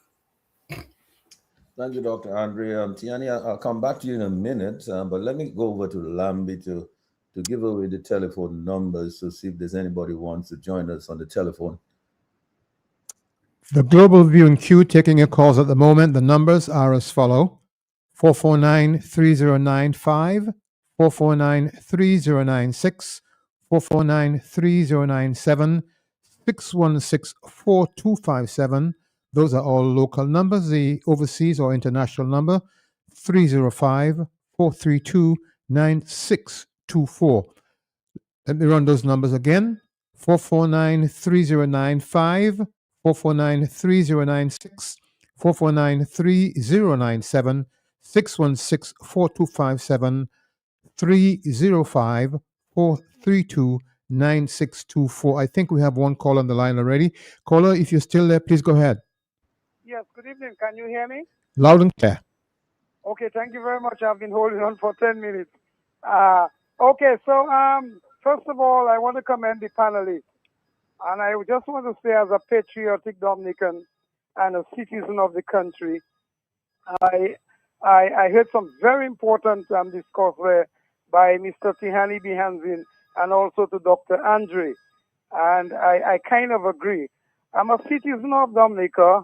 Speaker 2: Thank you, Dr. Andre. Tiani, I'll come back to you in a minute, but let me go over to Lambi to give away the telephone numbers to see if there's anybody who wants to join us on the telephone.
Speaker 6: The Global Viewing Queue taking your calls at the moment. The numbers are as follow: 449-3095, 449-3096, 449-3097, 616-4257. Those are all local numbers. The overseas or international number, 305-432-9624. Let me run those numbers again: 449-3095, 449-3096, 449-3097, 616-4257, 305-432-9624. I think we have one call on the line already. Caller, if you're still there, please go ahead.
Speaker 7: Yes, good evening. Can you hear me?
Speaker 6: Loud and clear.
Speaker 7: Okay, thank you very much. I've been holding on for 10 minutes. Okay, so first of all, I want to commend the panelists. And I just want to say, as a patriotic Dominican and a citizen of the country, I heard some very important discourse there by Mr. Tihani Bihanzin and also to Dr. Andre. And I kind of agree. I'm a citizen of Dominica.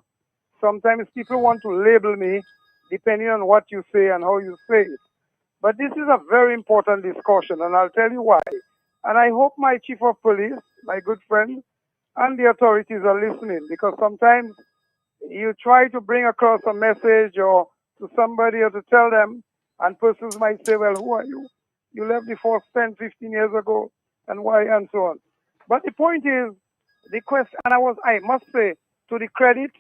Speaker 7: Sometimes people want to label me depending on what you say and how you say it. But this is a very important discussion, and I'll tell you why. And I hope my chief of police, my good friend, and the authorities are listening, because sometimes you try to bring across a message or to somebody or to tell them, and persons might say, well, who are you? You left the force 10, 15 years ago, and why, and so on. But the point is, the question, and I must say, to the credit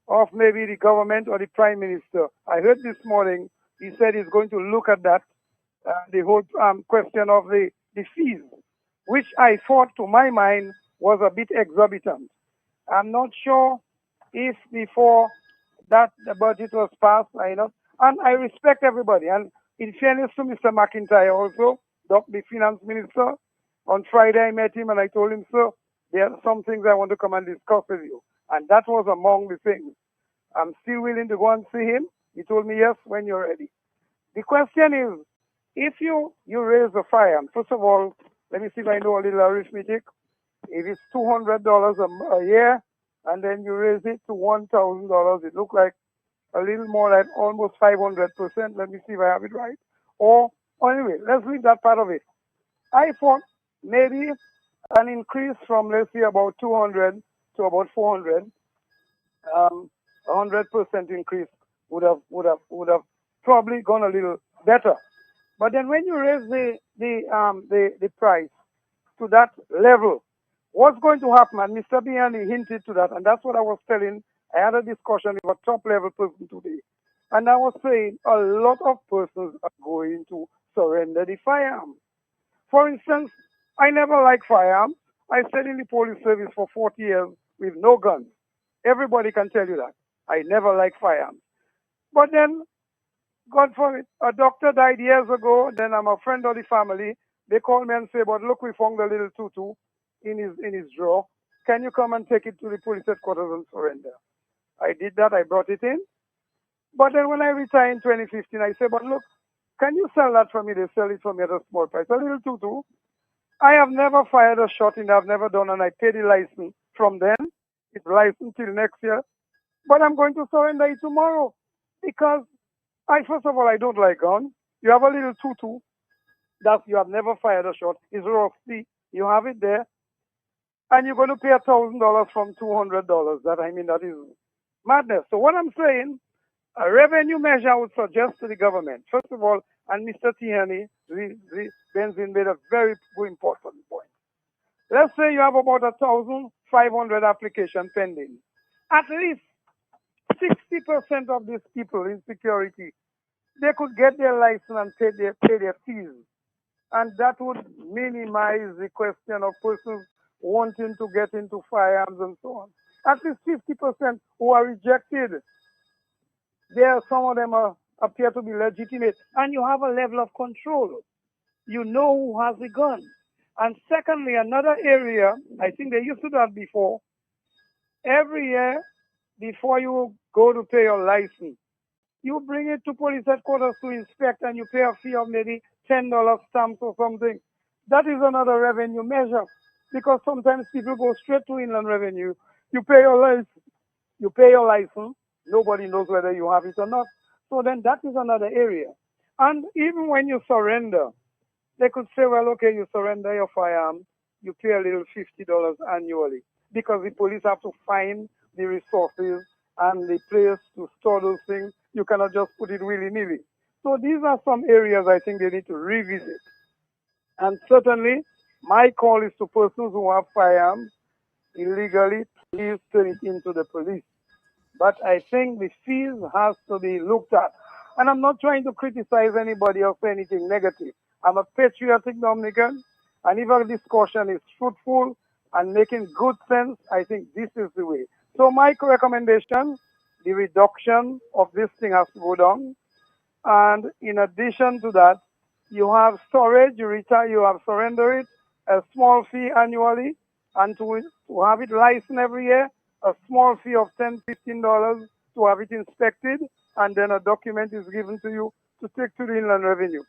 Speaker 7: of maybe the government or the prime minister, I heard this morning, he said he's going to look at that, the whole question of the fees, which I thought, to my mind, was a bit exorbitant. I'm not sure if before that the budget was passed, and I respect everybody. And in fairness to Mr. McIntyre also, the finance minister, on Friday I met him and I told him, sir, there are some things I want to come and discuss with you. And that was among the things. I'm still willing to go and see him. He told me, yes, when you're ready. The question is, if you raise the firearm, first of all, let me see if I know a little arithmetic. If it's $200 a year, and then you raise it to $1,000, it looks like a little more like almost 500%. Let me see if I have it right. Or anyway, let's leave that part of it. I thought maybe an increase from, let's say, about 200 to about 400, 100% increase would have probably gone a little better. But then when you raise the price to that level, what's going to happen? And Mr. Biani hinted to that, and that's what I was telling. I had a discussion with a top-level person today, and I was saying a lot of persons are going to surrender the firearms. For instance, I never liked firearms. I stayed in the police service for 40 years with no guns. Everybody can tell you that. I never liked firearms. But then, God forbid, a doctor died years ago, then I'm a friend of the family. They call me and say, but look, we found a little tutu in his drawer. Can you come and take it to the police headquarters and surrender? I did that. I brought it in. But then when I retired in 2015, I said, but look, can you sell that for me? They sell it for me at a small price. A little tutu. I have never fired a shot in it. I've never done, and I paid the license from then. It's licensed till next year. But I'm going to surrender it tomorrow because first of all, I don't like guns. You have a little tutu that you have never fired a shot. It's rusty. You have it there. And you're going to pay $1,000 from $200. That is madness. So what I'm saying, a revenue measure I would suggest to the government. First of all, and Mr. Tihani, Benzin made a very important point. Let's say you have about 1,500 applications pending. At least 60% of these people in security, they could get their license and pay their fees. And that would minimize the question of persons wanting to get into firearms and so on. At least 50% who are rejected, some of them appear to be legitimate. And you have a level of control. You know who has the gun. And secondly, another area, I think they used to do that before. Every year, before you go to pay your license, you bring it to police headquarters to inspect and you pay a fee of maybe $10 stamps or something. That is another revenue measure because sometimes people go straight to Inland Revenue. You pay your license You pay your license, nobody knows whether you have it or not. So then that is another area. And even when you surrender, they could say, well, okay, you surrender your firearm, you pay a little $50 annually, because the police have to find the resources and the place to store those things. You cannot just put it willy-nilly. So these are some areas I think they need to revisit. And certainly, my call is to persons who have firearms illegally, please turn it into the police. But I think the fees has to be looked at. And I'm not trying to criticize anybody or say anything negative. I'm a patriotic Dominican, and if our discussion is fruitful and making good sense, I think this is the way. So my recommendation, the reduction of this thing has to go down. And in addition to that, you have storage, you retire, you have surrender it, a small fee annually, and to have it licensed every year, a small fee of $10, $15 to have it inspected, and then a document is given to you to take to the Inland Revenue.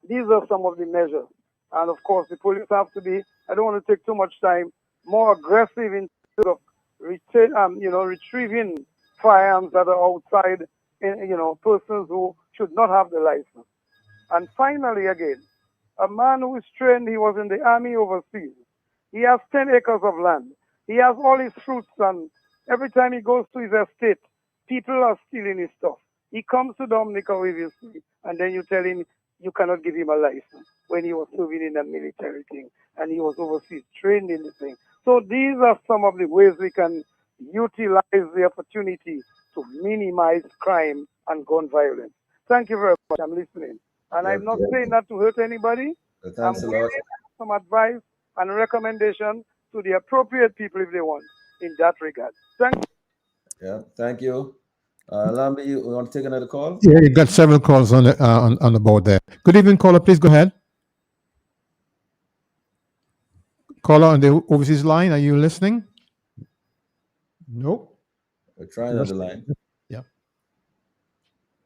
Speaker 7: These are some of the measures. And of course, the police have to be, I don't want to take too much time, more aggressive in terms of retrieving firearms that are outside, persons who should not have the license. And finally, again, a man who is trained, he was in the army overseas. He has 10 acres of land. He has all his fruits, and every time he goes to his estate, people are stealing his stuff. He comes to Dominica with his thing, and then you tell him you cannot give him a license when he was serving in a military thing, and he was overseas trained in the thing. So these are some of the ways we can utilize the opportunity to minimize crime and gun violence. Thank you very much. I'm listening. And I'm not saying that to hurt anybody.
Speaker 2: Thanks a lot.
Speaker 7: Some advice and recommendation to the appropriate people if they want in that regard. Thank you.
Speaker 2: Yeah, thank you. Lambi, you want to take another call?
Speaker 6: Yeah, you got several calls on the board there. Good evening, caller. Please go ahead. Caller on the overseas line, are you listening? No.
Speaker 2: We're trying on the line.
Speaker 6: Yeah.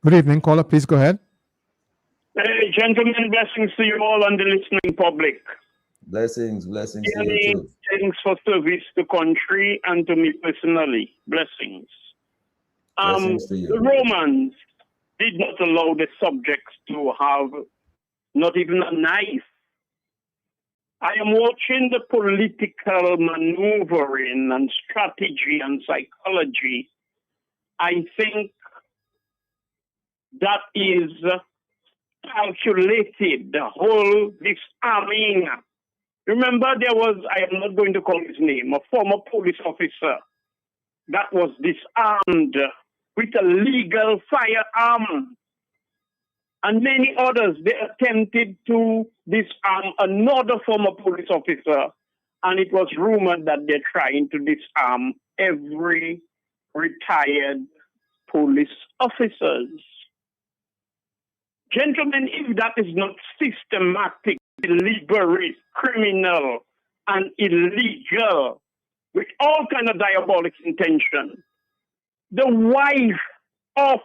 Speaker 6: Good evening, caller. Please go ahead.
Speaker 8: Hey, gentlemen, blessings to you all and the listening public.
Speaker 2: Blessings to you too.
Speaker 8: Thanks for service to country and to me personally. Blessings.
Speaker 2: Blessings to you.
Speaker 8: The Romans did not allow the subjects to have not even a knife. I am watching the political maneuvering and strategy and psychology. I think that is calculated, the whole disarming. Remember, there was, I am not going to call his name, a former police officer that was disarmed with a legal firearm. And many others, they attempted to disarm another former police officer, and it was rumored that they're trying to disarm every retired police officers. Gentlemen, if that is not systematic, deliberate, criminal, and illegal, with all kind of diabolic intention, the wife of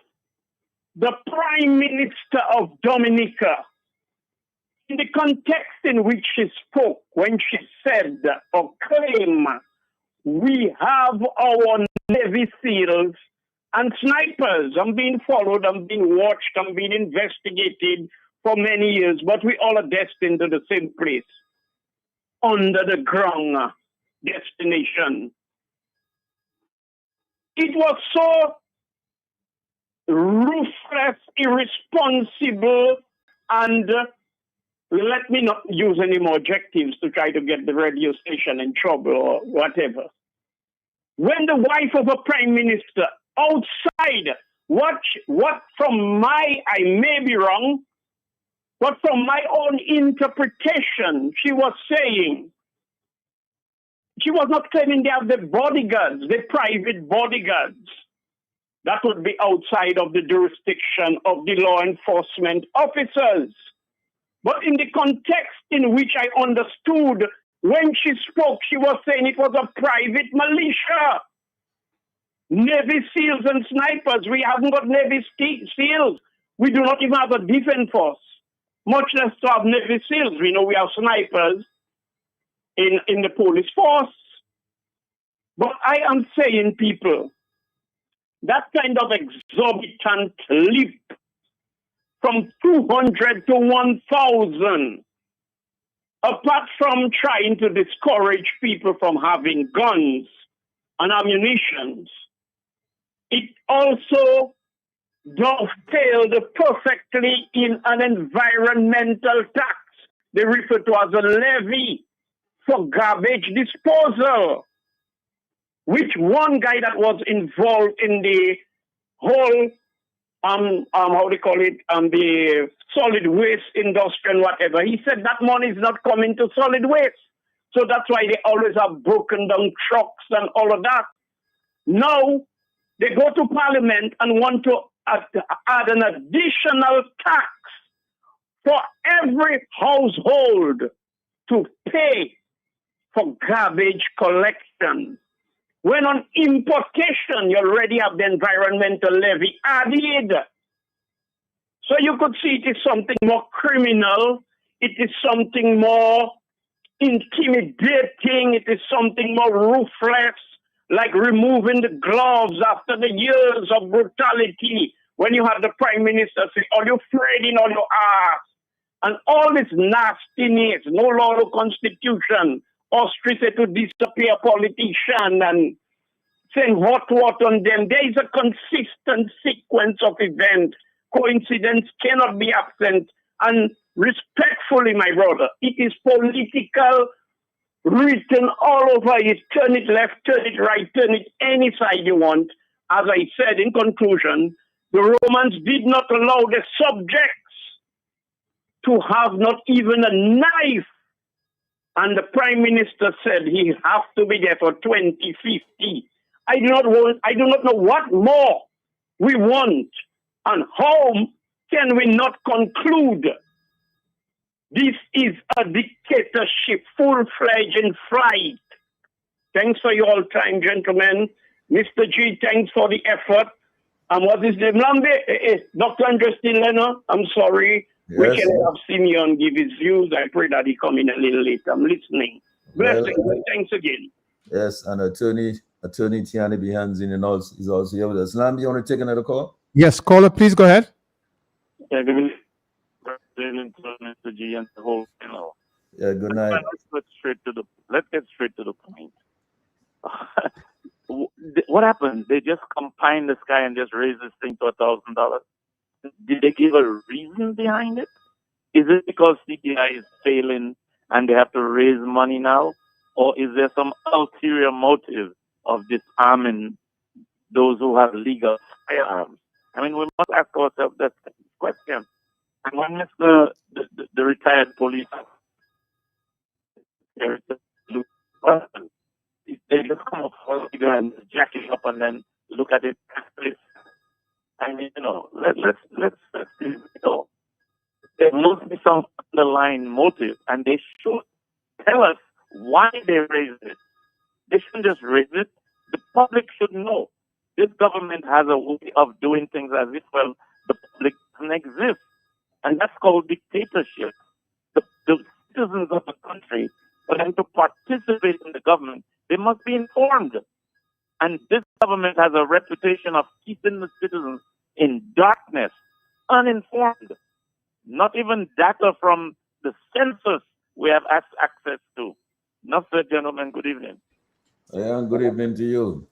Speaker 8: the Prime Minister of Dominica, in the context in which she spoke, when she said or claimed, we have our Navy SEALs and snipers. I'm being followed, I'm being watched, I'm being investigated for many years, but we all are destined to the same place, under the ground destination. It was so ruthless, irresponsible, and let me not use any more adjectives to try to get the radio station in trouble or whatever. When the wife of a prime minister outside, what from my, I may be wrong, but from my own interpretation, she was saying, she was not claiming they have the bodyguards, the private bodyguards. That would be outside of the jurisdiction of the law enforcement officers. But in the context in which I understood when she spoke, she was saying it was a private militia. Navy SEALs and snipers. We haven't got Navy SEALs. We do not even have a defense force, much less to have Navy SEALs. We know we have snipers in the police force. But I am saying, people, that kind of exorbitant leap from 200 to 1,000, apart from trying to discourage people from having guns and ammunition, it also dovetailed perfectly in an environmental tax they refer to as a levy for garbage disposal, which one guy that was involved in the whole how they call it, the solid waste industry and whatever, he said that money is not coming to solid waste. So that's why they always have broken down trucks and all of that. Now, they go to Parliament and want to add an additional tax for every household to pay for garbage collection. When on importation, you already have the environmental levy added. So you could see it is something more criminal. It is something more intimidating. It is something more ruthless, like removing the gloves after the years of brutality when you have the Prime Minister say, "Are you afraid in all your ass?" And all this nastiness, no law, no constitution, ostrich to disappear politician and saying hot water on them. There is a consistent sequence of events. Coincidence cannot be absent. And respectfully, my brother, it is political, written all over it. Turn it left, turn it right, turn it any side you want. As I said in conclusion, the Romans did not allow the subjects to have not even a knife. And the Prime Minister said he has to be there for 2050. I do not know what more we want, and how can we not conclude this is a dictatorship full-fledged in flight. Thanks for your time, gentlemen. Mr. G, thanks for the effort. What is the name? Lambe? Dr. Andrestin Leno, I'm sorry.
Speaker 2: Yes.
Speaker 8: We can have Simeon give his views. I pray that he come in a little later. I'm listening. Blessings. Thanks again.
Speaker 2: Yes, and Attorney Tiani Behanzin is also here with us. Lamb, you want to take another call?
Speaker 6: Yes, caller, please go ahead.
Speaker 9: Yeah, good evening, Mr. G, and the whole panel.
Speaker 2: Yeah, good night.
Speaker 9: Let's get straight to the point. What happened? They just combined this guy and just raised this thing to $1,000. Did they give a reason behind it? Is it because CBI is failing and they have to raise money now? Or is there some ulterior motive of disarming those who have legal firearms? I mean, we must ask ourselves that question. And when Mr. the retired police they just come up and jack it up and then look at it. I mean, let's there must be some underlying motive, and they should tell us why they raised it. They shouldn't just raise it. The public should know. This government has a way of doing things as if, well, the public doesn't exist. And that's called dictatorship. The citizens of the country, for them to participate in the government, they must be informed. And this government has a reputation of keeping the citizens in darkness, uninformed. Not even data from the census we have access to. Enough said, gentlemen. Good evening.
Speaker 2: Yeah, good evening to you.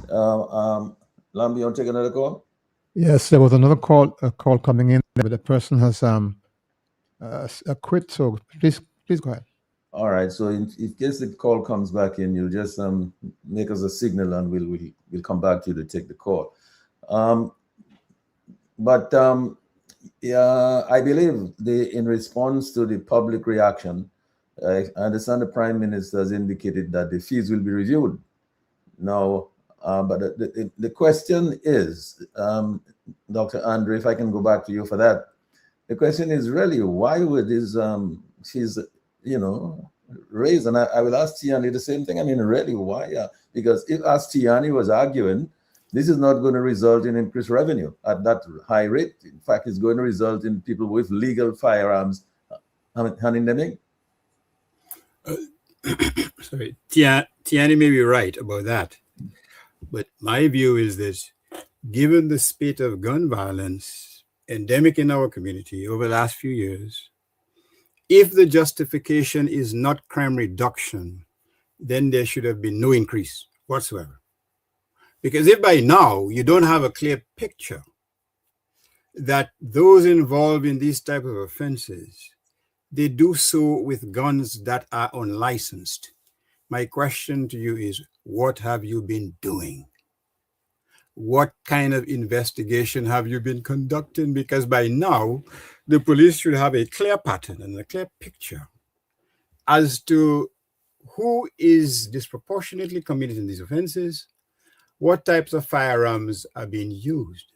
Speaker 2: Lamb, you want to take another call?
Speaker 6: Yes, there was another call coming in, but the person has quit. So please go ahead.
Speaker 2: All right. So in case the call comes back in, you'll just make us a signal, and we'll come back to you to take the call. Yeah, I believe in response to the public reaction, I understand the Prime Minister has indicated that the fees will be reviewed. Now, but the question is, Dr. Andre, if I can go back to you for that, the question is really, why would these fees, raised? And I will ask Tiani the same thing. I mean, really, why? Because if, as Tiani was arguing, this is not going to result in increased revenue at that high rate. In fact, it's going to result in people with legal firearms handing them in.
Speaker 3: Sorry, Tiani may be right about that. But my view is this: given the spate of gun violence endemic in our community over the last few years, if the justification is not crime reduction, then there should have been no increase whatsoever. Because if by now you don't have a clear picture that those involved in these type of offenses, they do so with guns that are unlicensed. My question to you is, what have you been doing? What kind of investigation have you been conducting? Because by now, the police should have a clear pattern and a clear picture as to who is disproportionately committing these offenses, what types of firearms are being used.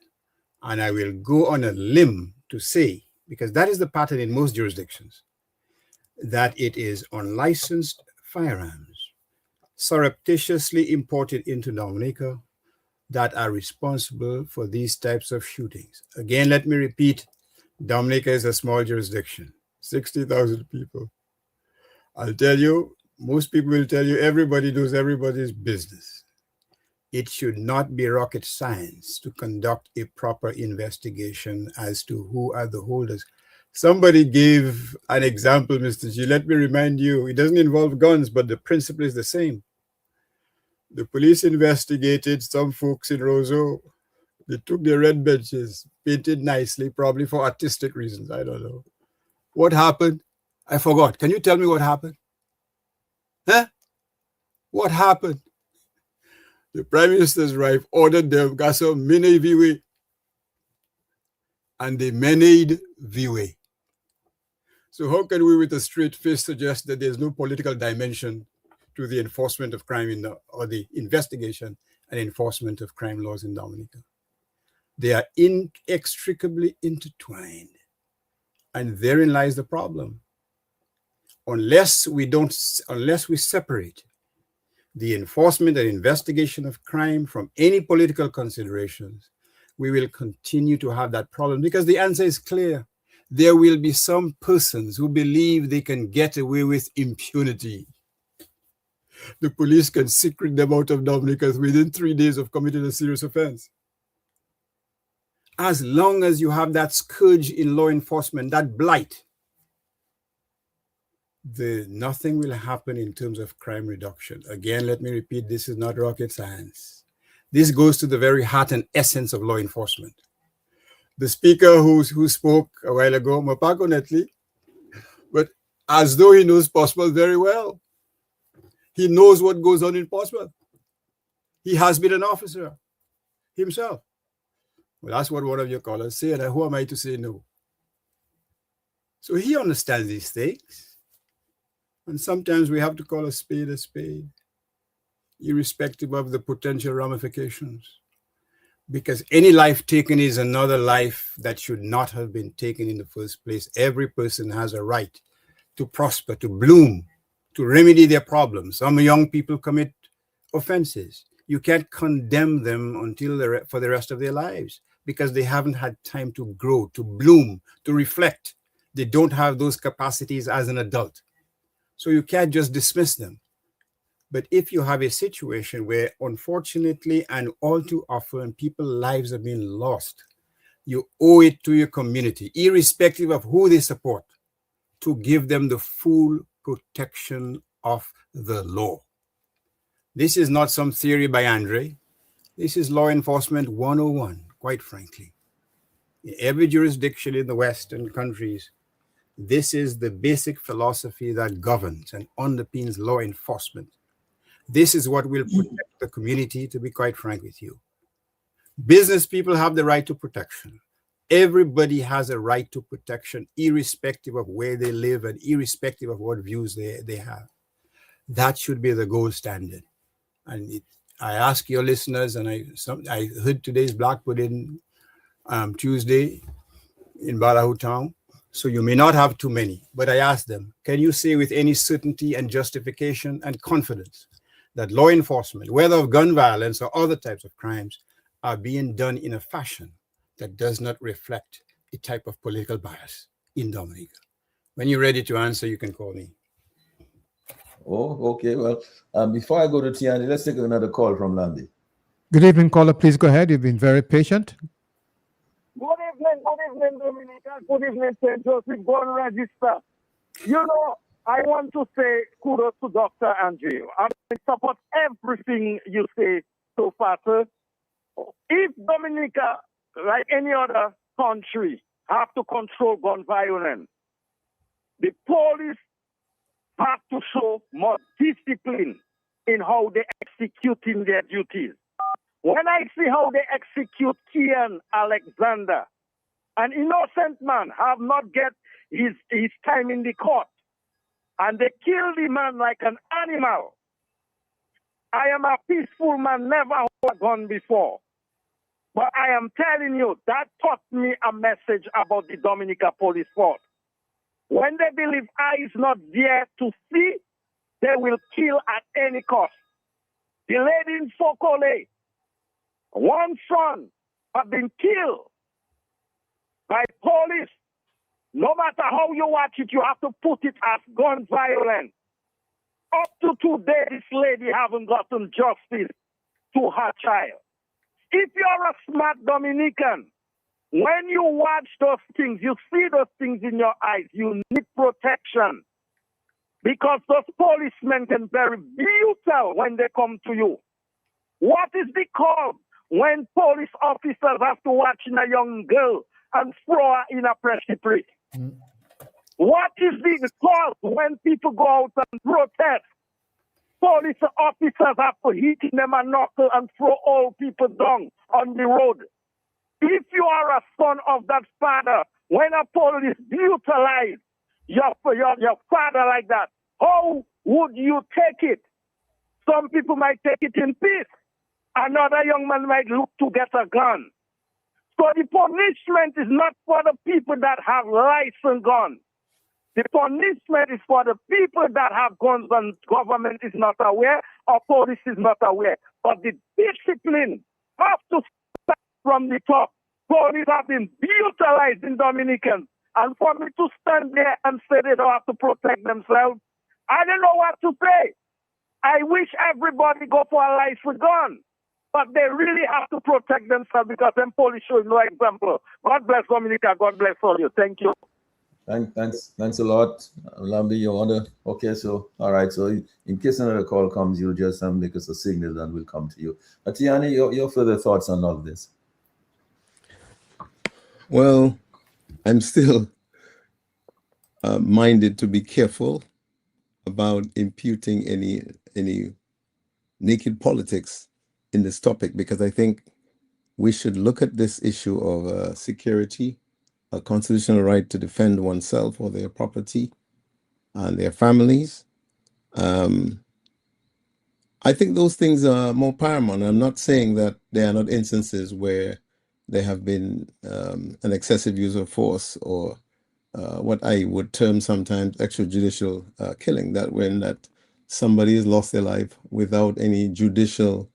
Speaker 3: And I will go on a limb to say, because that is the pattern in most jurisdictions, that it is unlicensed firearms surreptitiously imported into Dominica that are responsible for these types of shootings. Again, let me repeat, Dominica is a small jurisdiction, 60,000 people. I'll tell you, most people will tell you everybody knows everybody's business. It should not be rocket science to conduct a proper investigation as to who are the holders. Somebody gave an example, Mr. G. Let me remind you, it doesn't involve guns, but the principle is the same. The police investigated some folks in Roseau. They took their red benches, painted nicely, probably for artistic reasons. I don't know. What happened? I forgot. Can you tell me what happened? Huh? What happened? The Prime Minister's wife ordered them, got some mene viwe, and they mened viwe. So how can we with a straight face suggest that there's no political dimension to the enforcement of crime or the investigation and enforcement of crime laws in Dominica? They are inextricably intertwined. And therein lies the problem. Unless we separate the enforcement and investigation of crime from any political considerations, we will continue to have that problem, because the answer is clear. There will be some persons who believe they can get away with impunity. The police can secret them out of Dominica within 3 days of committing a serious offense. As long as you have that scourge in law enforcement, that blight, nothing will happen in terms of crime reduction. Again, let me repeat, this is not rocket science. This goes to the very heart and essence of law enforcement. The speaker who spoke a while ago, Mapako Netley, but as though he knows Portsmouth very well. He knows what goes on in Portsmouth. He has been an officer himself. Well, that's what one of your callers said, and who am I to say no? So he understands these things. And sometimes we have to call a spade, irrespective of the potential ramifications. Because any life taken is another life that should not have been taken in the first place. Every person has a right to prosper, to bloom, to remedy their problems. Some young people commit offenses. You can't condemn them for the rest of their lives, because they haven't had time to grow, to bloom, to reflect. They don't have those capacities as an adult. So you can't just dismiss them. But if you have a situation where, unfortunately and all too often, people's lives are being lost, you owe it to your community, irrespective of who they support, to give them the full protection of the law. This is not some theory by Andre. This is law enforcement 101, quite frankly. In every jurisdiction in the Western countries, this is the basic philosophy that governs and underpins law enforcement. This is what will protect the community, to be quite frank with you. Business people have the right to protection. Everybody has a right to protection, irrespective of where they live and irrespective of what views they have. That should be the gold standard. And I ask your listeners, and I heard today's Black Pudding Tuesday in Ballyhoo Town, so you may not have too many, but I ask them, can you say with any certainty and justification and confidence that law enforcement, whether of gun violence or other types of crimes, are being done in a fashion that does not reflect a type of political bias in Dominica? When you're ready to answer, you can call me.
Speaker 2: Oh, okay. Well, before I go to Tiani, let's take another call from Landy.
Speaker 6: Good evening, caller. Please go ahead. You've been very patient.
Speaker 7: Good evening, Dominica. Good evening, St. Joseph. Go and register. You know, I want to say kudos to Dr. Andrew. I support everything you say so far, sir. If Dominica, like any other country, have to control gun violence, the police have to show more discipline in how they executing their duties. When I see how they execute Kian Alexander, an innocent man have not get his time in the court, and they kill the man like an animal. I am a peaceful man, never hold a gun before. But I am telling you, that taught me a message about the Dominica Police Force. When they believe I is not there to see, they will kill at any cost. The lady in Fokole, one son have been killed by police. No matter how you watch it, you have to put it as gun violence. Up to today, this lady haven't gotten justice to her child. If you're a smart Dominican, when you watch those things, you see those things in your eyes, you need protection. Because those policemen can be very brutal when they come to you. What is the cause when police officers have to watch a young girl and throw her in a precipice? What is the cause when people go out and protest? Police officers have to hit them a knuckle and throw all people down on the road. If you are a son of that father, when a police brutalize your father like that, how would you take it? Some people might take it in peace. Another young man might look to get a gun. So the punishment is not for the people that have licensed guns. The punishment is for the people that have guns and government is not aware or police is not aware. But the discipline has to start from the top. Police have been brutalized in Dominican. And for me to stand there and say they don't have to protect themselves, I don't know what to say. I wish everybody go for a licensed gun. But they really have to protect themselves because them police show no example. God bless Dominica. God bless all you. Thank you.
Speaker 2: Thanks a lot, Lambi. You want to? Okay, so all right. So in case another call comes, you'll just make us a signal, and we'll come to you. Atiani, your further thoughts on all this?
Speaker 4: Well, I'm still minded to be careful about imputing any naked politics in this topic, because I think we should look at this issue of security, a constitutional right to defend oneself or their property and their families. I think those things are more paramount. I'm not saying that there are not instances where there have been an excessive use of force or what I would term sometimes extrajudicial killing, that somebody has lost their life without any judicial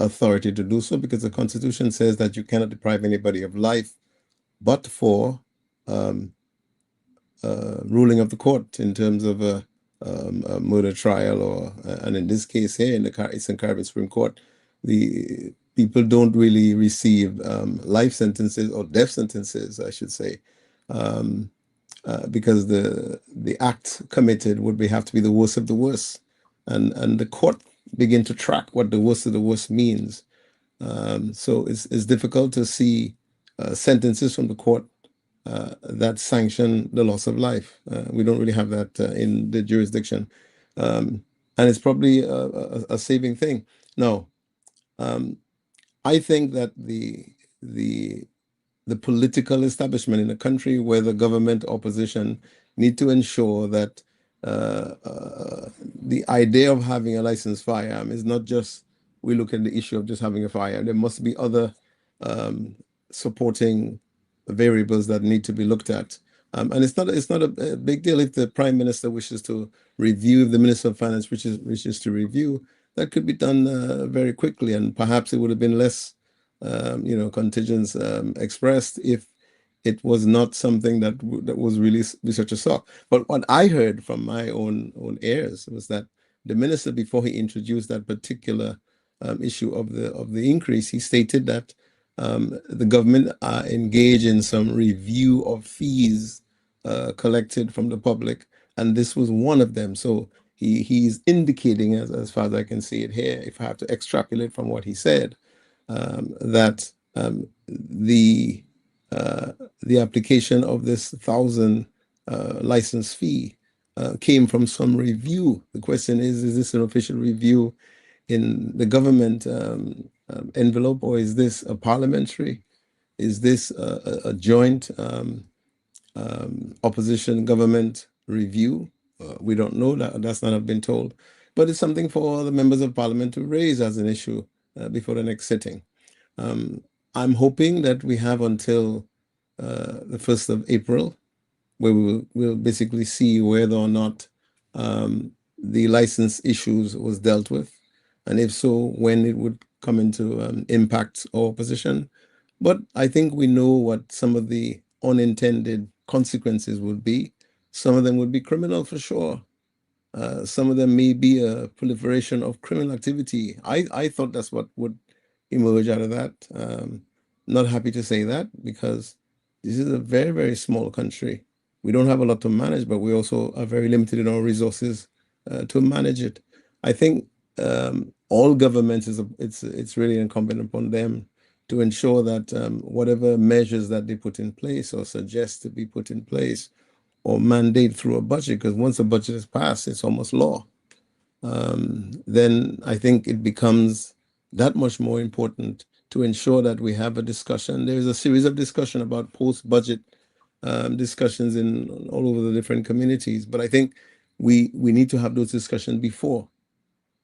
Speaker 4: authority to do so, because the Constitution says that you cannot deprive anybody of life but for ruling of the court in terms of a murder trial, or and in this case here in the Eastern Caribbean Supreme Court, the people don't really receive life sentences or death sentences, I should say, because the act committed would have to be the worst of the worst, and the court begin to track what the worst of the worst means. So it's difficult to see sentences from the court that sanction the loss of life. We don't really have that in the jurisdiction, and it's probably a saving thing. No, I think that the political establishment in a country where the government opposition need to ensure that the idea of having a licensed firearm is not just, we look at the issue of just having a firearm. There must be other supporting variables that need to be looked at. And it's not a big deal if the Prime Minister wishes to review, if the Minister of Finance wishes to review, that could be done very quickly, and perhaps it would have been less contingents expressed if it was not something that was really such a shock. But what I heard from my own ears was that the minister, before he introduced that particular issue of the increase, he stated that the government are engaged in some review of fees collected from the public, and this was one of them. So he's indicating, as far as I can see it here, if I have to extrapolate from what he said, that the application of this 1,000 license fee came from some review. The question is this an official review in the government envelope, or is this a parliamentary? Is this a joint opposition government review? We don't know. That's not have been told, but it's something for the members of parliament to raise as an issue before the next sitting. I'm hoping that we have until the 1st of April, where we'll basically see whether or not the license issues was dealt with, and if so, when it would come into impact our position. But I think we know what some of the unintended consequences would be. Some of them would be criminal for sure. Some of them may be a proliferation of criminal activity. I thought that's what would emerge out of that. Not happy to say that, because this is a very, very small country. We don't have a lot to manage, but we also are very limited in our resources to manage it. I think all governments, it's really incumbent upon them to ensure that whatever measures that they put in place or suggest to be put in place or mandate through a budget, because once a budget is passed, it's almost law. Then I think it becomes that much more important to ensure that we have a discussion. There's a series of discussion about post-budget discussions in all over the different communities, but I think we need to have those discussions before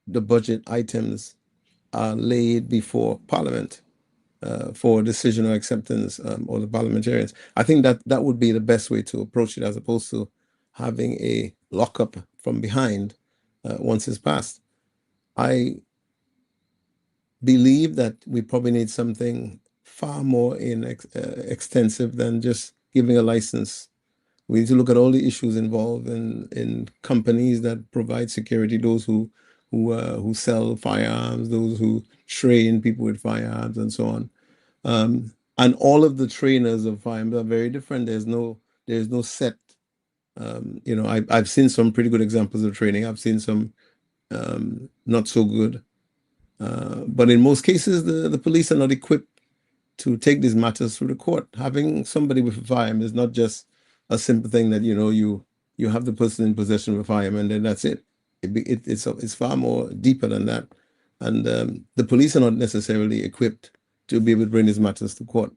Speaker 4: the budget items are laid before Parliament for decision or acceptance, or the parliamentarians. I think that would be the best way to approach it, as opposed to having a lockup from behind once it's passed. I believe that we probably need something far more extensive than just giving a license. We need to look at all the issues involved in companies that provide security, those who sell firearms, those who train people with firearms, and so on. And all of the trainers of firearms are very different. There's no set. I've seen some pretty good examples of training. I've seen some not so good. But in most cases, the police are not equipped to take these matters through the court. Having somebody with a firearm is not just a simple thing that you have the person in possession of a firearm and then that's it. It's far more deeper than that, and the police are not necessarily equipped to be able to bring these matters to court.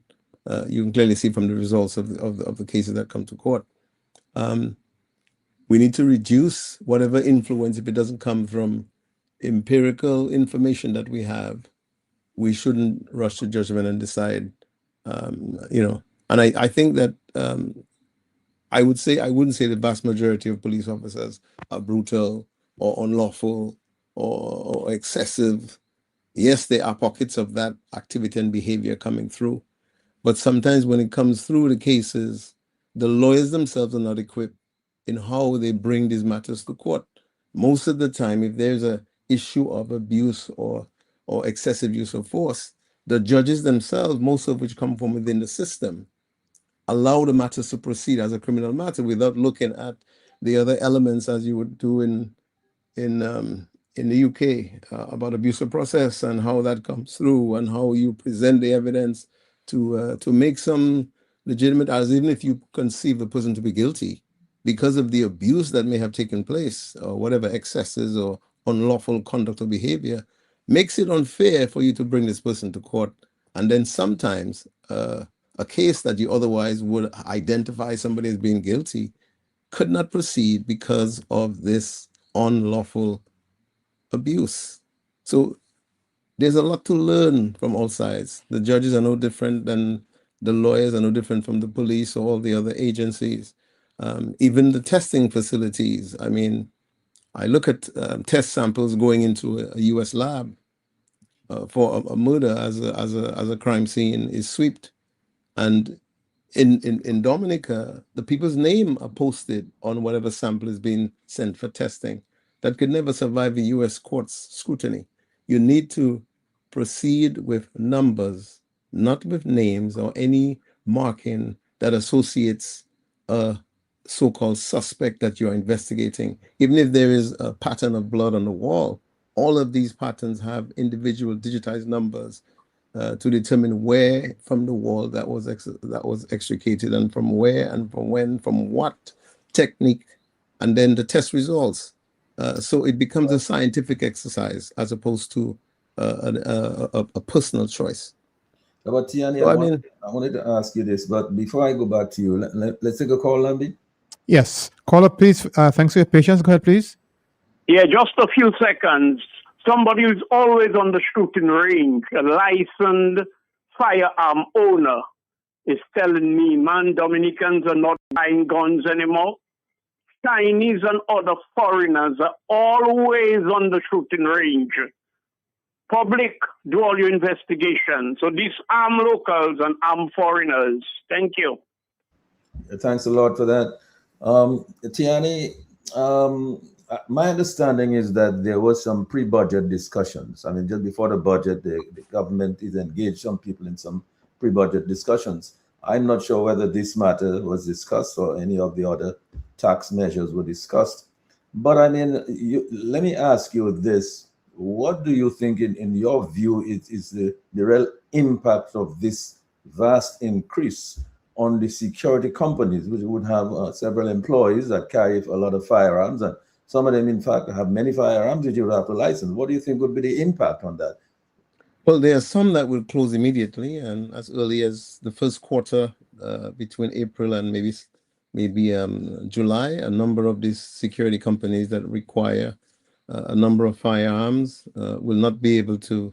Speaker 4: You can clearly see from the results of the cases that come to court. We need to reduce whatever influence, if it doesn't come from empirical information that we have. We shouldn't rush to judgment and decide, And I think that I wouldn't say the vast majority of police officers are brutal or unlawful or excessive. Yes, there are pockets of that activity and behavior coming through, but sometimes when it comes through the cases, the lawyers themselves are not equipped in how they bring these matters to court. Most of the time, if there's an issue of abuse or excessive use of force, the judges themselves, most of which come from within the system, allow the matters to proceed as a criminal matter without looking at the other elements, as you would do in the UK about abuse of process and how that comes through and how you present the evidence to make some legitimate, as even if you conceive the person to be guilty because of the abuse that may have taken place or whatever excesses or unlawful conduct or behavior, makes it unfair for you to bring this person to court. And then sometimes a case that you otherwise would identify somebody as being guilty could not proceed because of this unlawful abuse. So there's a lot to learn from all sides. The judges are no different than the lawyers, are no different from the police or all the other agencies. Even the testing facilities. I mean, I look at test samples going into a US lab for a murder as a crime scene is swept. And in Dominica, the people's name are posted on whatever sample is being sent for testing. That could never survive the US court's scrutiny. You need to proceed with numbers, not with names or any marking that associates a so-called suspect that you're investigating. Even if there is a pattern of blood on the wall, all of these patterns have individual digitized numbers to determine where from the wall that was extricated, and from where and from when, from what technique, and then the test results. So it becomes a scientific exercise as opposed to a personal choice.
Speaker 2: But Tiani,
Speaker 4: So,
Speaker 2: I wanted to ask you this, but before I go back to you, let's take a call, Lambi.
Speaker 6: Yes. Caller, please. Thanks for your patience. Go ahead, please.
Speaker 8: Yeah, just a few seconds. Somebody who's always on the shooting range, a licensed firearm owner, is telling me, man, Dominicans are not buying guns anymore. Chinese and other foreigners are always on the shooting range. Public, do all your investigation. So these armed locals and armed foreigners. Thank you.
Speaker 2: Thanks a lot for that. Tiani, my understanding is that there was some pre-budget discussions. I mean, just before the budget, the government is engaged some people in some pre-budget discussions. I'm not sure whether this matter was discussed or any of the other tax measures were discussed. But I mean, let me ask you this. What do you think, in your view, is the real impact of this vast increase on the security companies, which would have several employees that carry a lot of firearms, and some of them, in fact, have many firearms that you would have to license? What do you think would be the impact on that?
Speaker 4: Well, there are some that will close immediately, and as early as the first quarter, between April and maybe July, a number of these security companies that require a number of firearms will not be able to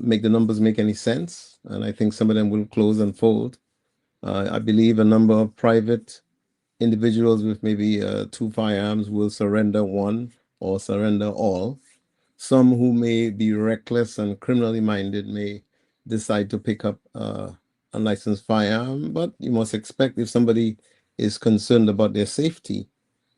Speaker 4: make the numbers make any sense, and I think some of them will close and fold. I believe a number of private individuals with maybe 2 firearms will surrender one or surrender all. Some who may be reckless and criminally minded may decide to pick up a unlicensed firearm, but you must expect if somebody is concerned about their safety,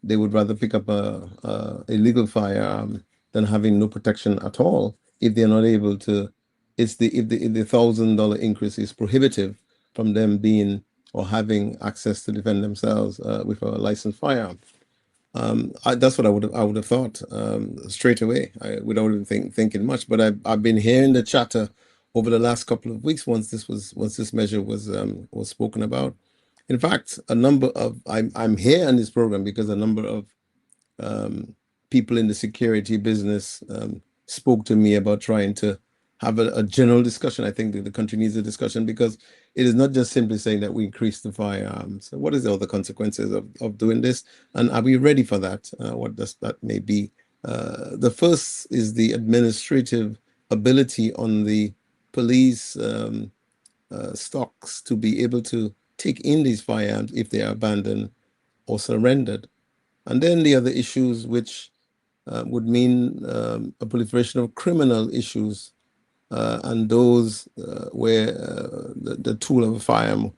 Speaker 4: they would rather pick up a illegal firearm than having no protection at all if they're not able to. If the $1,000 increase is prohibitive from them being or having access to defend themselves with a licensed firearm. That's what I would have thought straight away, without even thinking much. But I've been hearing the chatter over the last couple of weeks once this measure was spoken about. In fact, a number of I'm here on this program because a number of people in the security business spoke to me about trying to have a general discussion. I think that the country needs a discussion because it is not just simply saying that we increase the firearms. What is the other consequences of doing this? And are we ready for that? What does that may be? The first is the administrative ability on the police stocks to be able to take in these firearms if they are abandoned or surrendered. And then the other issues, which would mean a proliferation of criminal issues and those where the tool of a firearm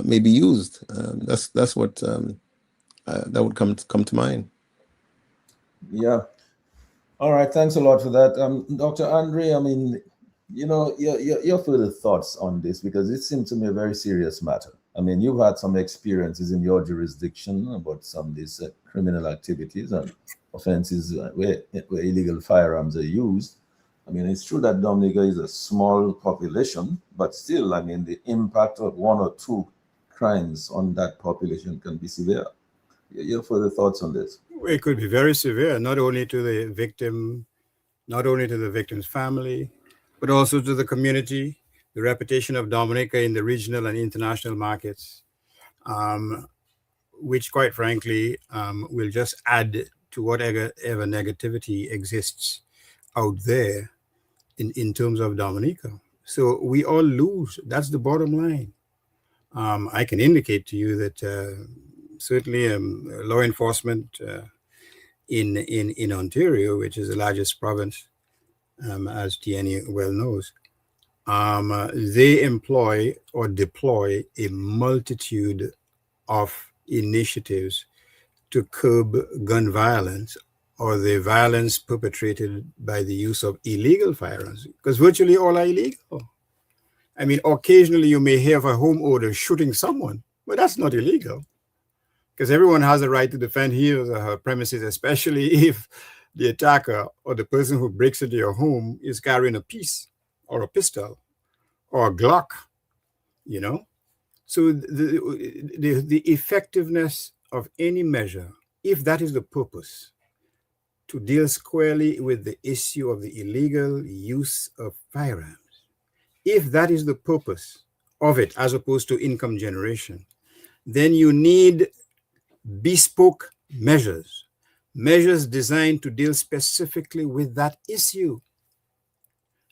Speaker 4: may be used. That's what that would come to mind.
Speaker 2: Yeah. All right. Thanks a lot for that, Dr. Andre. I mean, your further thoughts on this, because it seems to me a very serious matter. I mean, you've had some experiences in your jurisdiction about some of these criminal activities and offenses where illegal firearms are used. I mean, it's true that Dominica is a small population, but still, I mean, the impact of 1 or 2 crimes on that population can be severe. Your further thoughts on this?
Speaker 3: It could be very severe, not only to the victim, not only to the victim's family, but also to the community, the reputation of Dominica in the regional and international markets, which, quite frankly, will just add to whatever negativity exists out there in terms of Dominica. So we all lose. That's the bottom line. I can indicate to you that certainly law enforcement in Ontario, which is the largest province, as Tiani well knows, they employ or deploy a multitude of initiatives to curb gun violence or the violence perpetrated by the use of illegal firearms, because virtually all are illegal. I mean, occasionally you may hear of a homeowner shooting someone, but that's not illegal, because everyone has a right to defend his or her premises, especially if the attacker or the person who breaks into your home is carrying a piece or a pistol or a Glock, you know? So the effectiveness of any measure, if that is the purpose, to deal squarely with the issue of the illegal use of firearms, if that is the purpose of it, as opposed to income generation, then you need bespoke measures designed to deal specifically with that issue.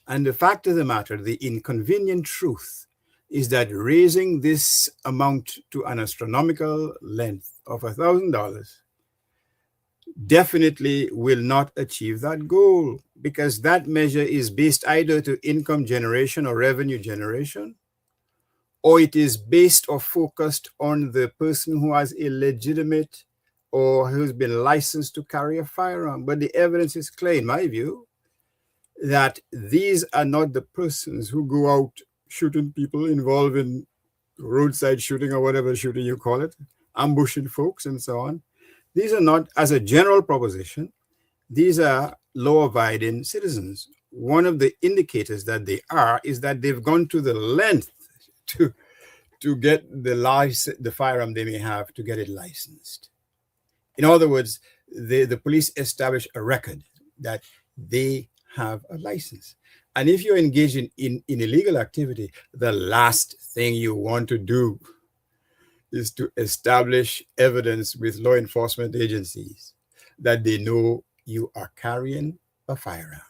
Speaker 3: And the fact of the matter, the inconvenient truth, is that raising this amount to an astronomical length of $1,000 definitely will not achieve that goal, because that measure is based either to income generation or revenue generation, or it is based or focused on the person who has a legitimate or who's been licensed to carry a firearm. But the evidence is clear, in my view, that these are not the persons who go out shooting people, involved in roadside shooting or whatever shooting you call it, ambushing folks and so on. These are not, as a general proposition, these are law-abiding citizens. One of the indicators that they are is that they've gone to the length to get the firearm they may have, to get it licensed. In other words, the police establish a record that they have a license. And if you're engaged in illegal activity, the last thing you want to do is to establish evidence with law enforcement agencies that they know you are carrying a firearm.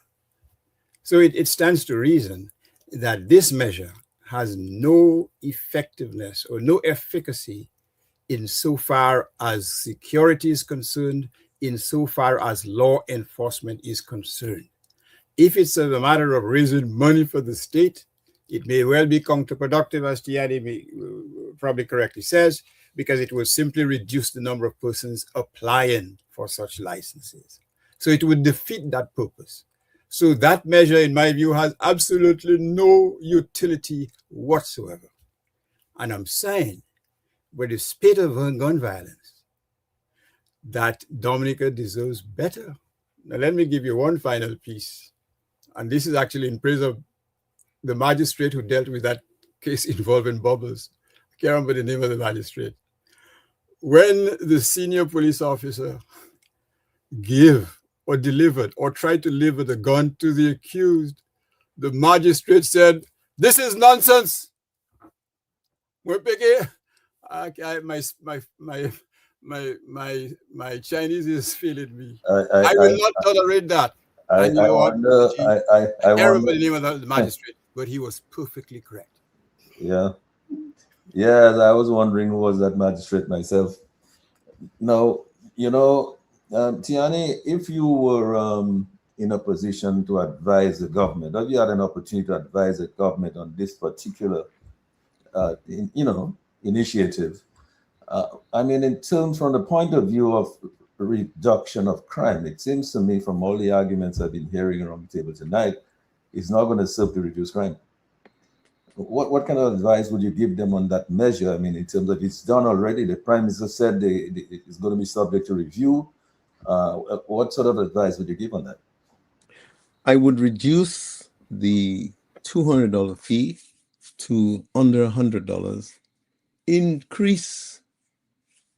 Speaker 3: So it stands to reason that this measure has no effectiveness or no efficacy insofar as security is concerned, insofar as law enforcement is concerned. If it's a matter of raising money for the state, it may well be counterproductive, as Tiani probably correctly says, because it will simply reduce the number of persons applying for such licenses. So it would defeat that purpose. So that measure, in my view, has absolutely no utility whatsoever. And I'm saying, with the spate of gun violence, that Dominica deserves better. Now, let me give you one final piece. And this is actually in praise of the magistrate who dealt with that case involving Bubbles. I can't remember the name of the magistrate. When the senior police officer gave or delivered or tried to deliver the gun to the accused, the magistrate said, "This is nonsense. My Chinese is failing me. I will not tolerate that." I remember the name of the magistrate, but he was perfectly correct.
Speaker 2: Yeah. Yeah, I was wondering who was that magistrate myself. Now, Tiani, if you were in a position to advise the government, or you had an opportunity to advise the government on this particular, initiative, I mean, in terms from the point of view of reduction of crime, it seems to me from all the arguments I've been hearing around the table tonight, it's not going to serve to reduce crime. What kind of advice would you give them on that measure? I mean, in terms of it's done already, the Prime Minister said it's going to be subject to review. What sort of advice would you give on that?
Speaker 4: I would reduce the $200 fee to under $100, increase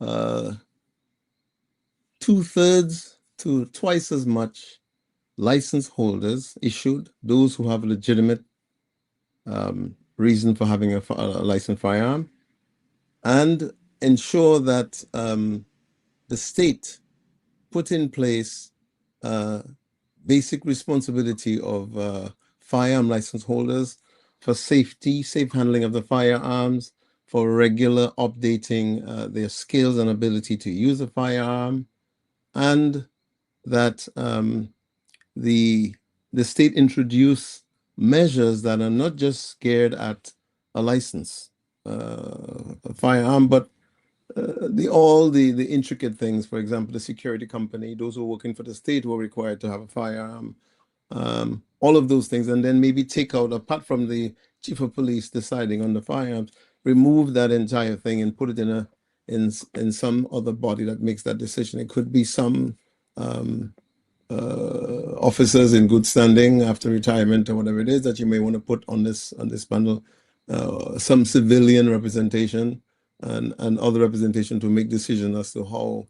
Speaker 4: 2/3 to twice as much license holders issued, those who have legitimate reason for having a licensed firearm, and ensure that the state put in place basic responsibility of firearm license holders for safe handling of the firearms, for regular updating their skills and ability to use a firearm, and that the state introduce measures that are not just geared at a license, a firearm, but all the intricate things. For example, the security company, those who are working for the state who are required to have a firearm, all of those things, and then maybe take out, apart from the chief of police deciding on the firearms, remove that entire thing and put it in some other body that makes that decision. It could be some officers in good standing after retirement or whatever it is that you may want to put on this panel, some civilian representation and other representation to make decisions as to how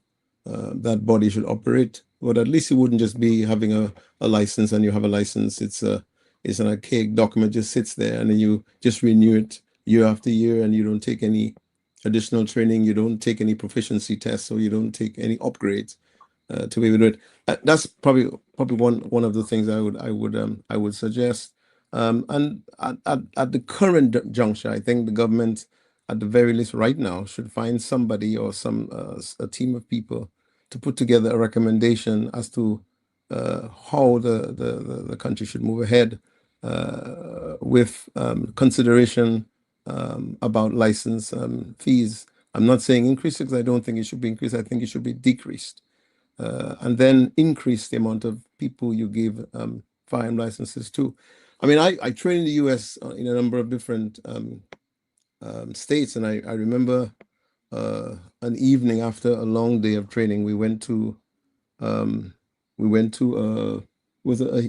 Speaker 4: that body should operate. But at least it wouldn't just be having a license, and you have a license. It's an archaic document, just sits there, and then you just renew it year after year, and you don't take any additional training, you don't take any proficiency tests, or you don't take any upgrades to be able to do it. That's probably one of the things I would suggest. And at the current juncture, I think the government, at the very least right now, should find somebody or a team of people to put together a recommendation as to how the country should move ahead with consideration about license fees. I'm not saying increase, because I don't think it should be increased. I think it should be decreased. And then increase the amount of people you give firearm licenses to. I mean, I trained in the US in a number of different states, and I remember an evening after a long day of training, we went to a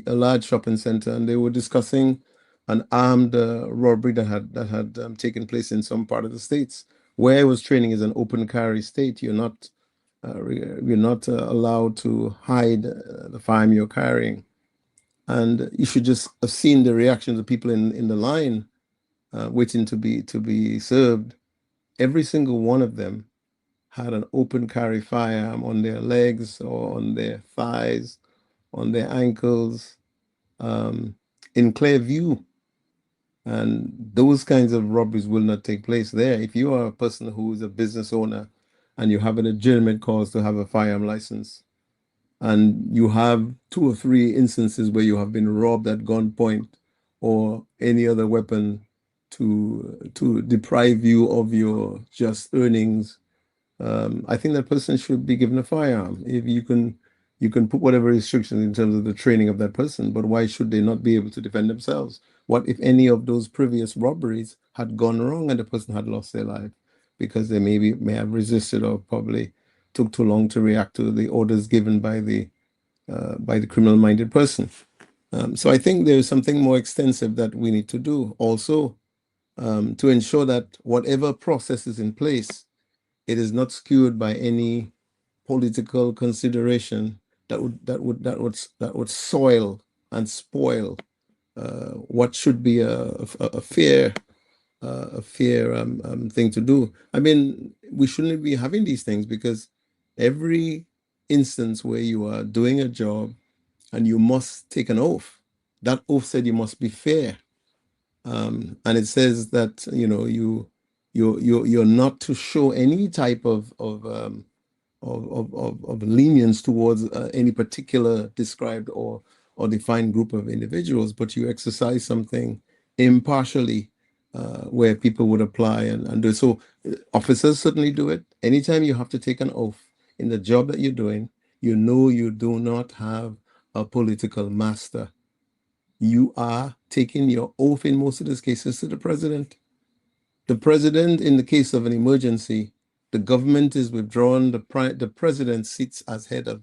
Speaker 4: large shopping center, and they were discussing an armed robbery that had taken place in some part of the states. Where I was training is an open carry state. You're not allowed to hide the firearm you're carrying. And you should just have seen the reactions of people in the line waiting to be served. Every single one of them had an open carry firearm on their legs or on their thighs, on their ankles, in clear view. And those kinds of robberies will not take place there. If you are a person who is a business owner and you have a legitimate cause to have a firearm license, and you have 2 or 3 instances where you have been robbed at gunpoint or any other weapon to deprive you of your just earnings, I think that person should be given a firearm. If you can put whatever restrictions in terms of the training of that person, but why should they not be able to defend themselves? What if any of those previous robberies had gone wrong and the person had lost their life because they may have resisted or probably took too long to react to the orders given by the criminal-minded person? So I think there is something more extensive that we need to do also to ensure that whatever process is in place, it is not skewed by any political consideration that would soil and spoil what should be a fair thing to do. I mean, we shouldn't be having these things, because every instance where you are doing a job and you must take an oath, that oath said you must be fair, and it says that you're not to show any type of lenience towards any particular described or defined group of individuals, but you exercise something impartially where people would apply and do it. So officers certainly do it. Anytime you have to take an oath in the job that you're doing, you do not have a political master. You are taking your oath in most of these cases to the president. The president, in the case of an emergency, the government is withdrawn. The president sits as head of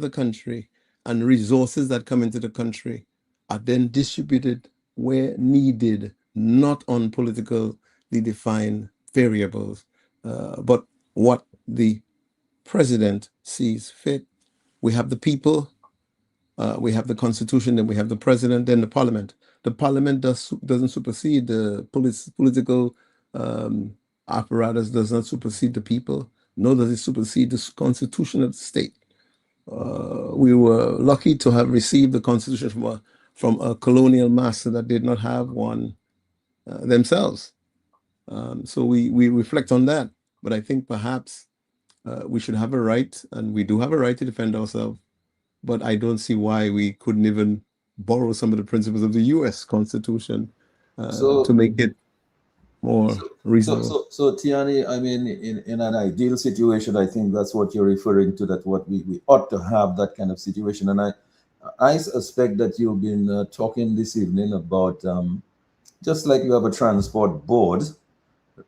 Speaker 4: the country, and resources that come into the country are then distributed where needed, not on politically defined variables, but what the president sees fit. We have the people, we have the Constitution, then we have the president, then the parliament. The parliament doesn't supersede the political apparatus, does not supersede the people, nor does it supersede the Constitution of the state. We were lucky to have received the Constitution from a colonial master that did not have one themselves. So we reflect on that. But I think perhaps we should have a right, and we do have a right to defend ourselves. But I don't see why we couldn't even borrow some of the principles of the U.S. Constitution to make it. more reasonable.
Speaker 2: So Tiani, I mean, in an ideal situation, I think that's what you're referring to, that what we ought to have that kind of situation. And I suspect that you've been talking this evening about just like you have a transport board,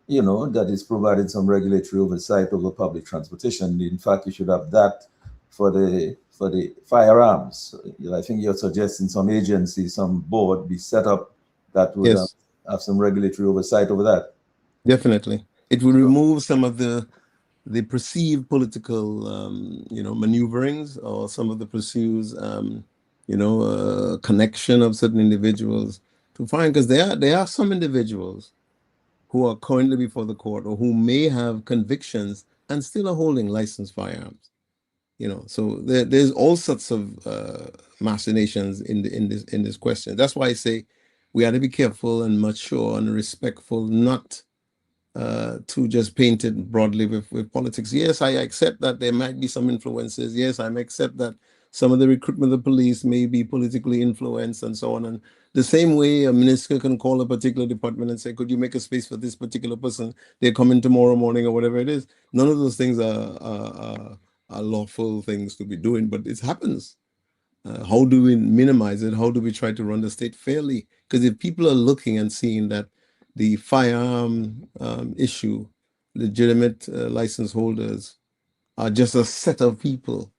Speaker 2: you know, that is providing some regulatory oversight over public transportation. In fact, you should have that for the firearms. I think you're suggesting some agency, some board be set up that would
Speaker 4: Yes,
Speaker 2: have some regulatory oversight over that.
Speaker 4: definitely. It will remove some of the perceived political, maneuverings, or some of the perceived, connection of certain individuals to find, because there are some individuals who are currently before the court or who may have convictions and still are holding licensed firearms. So there's all sorts of machinations in this question. That's why I say we have to be careful and mature and respectful, not to just paint it broadly with politics. Yes, I accept that there might be some influences. Yes, I accept that some of the recruitment of the police may be politically influenced and so on. And the same way a minister can call a particular department and say, could you make a space for this particular person? They're coming tomorrow morning or whatever it is. None of those things are lawful things to be doing, but it happens. How do we minimize it? How do we try to run the state fairly? Because if people are looking and seeing that the firearm issue, legitimate license holders are just a set of people,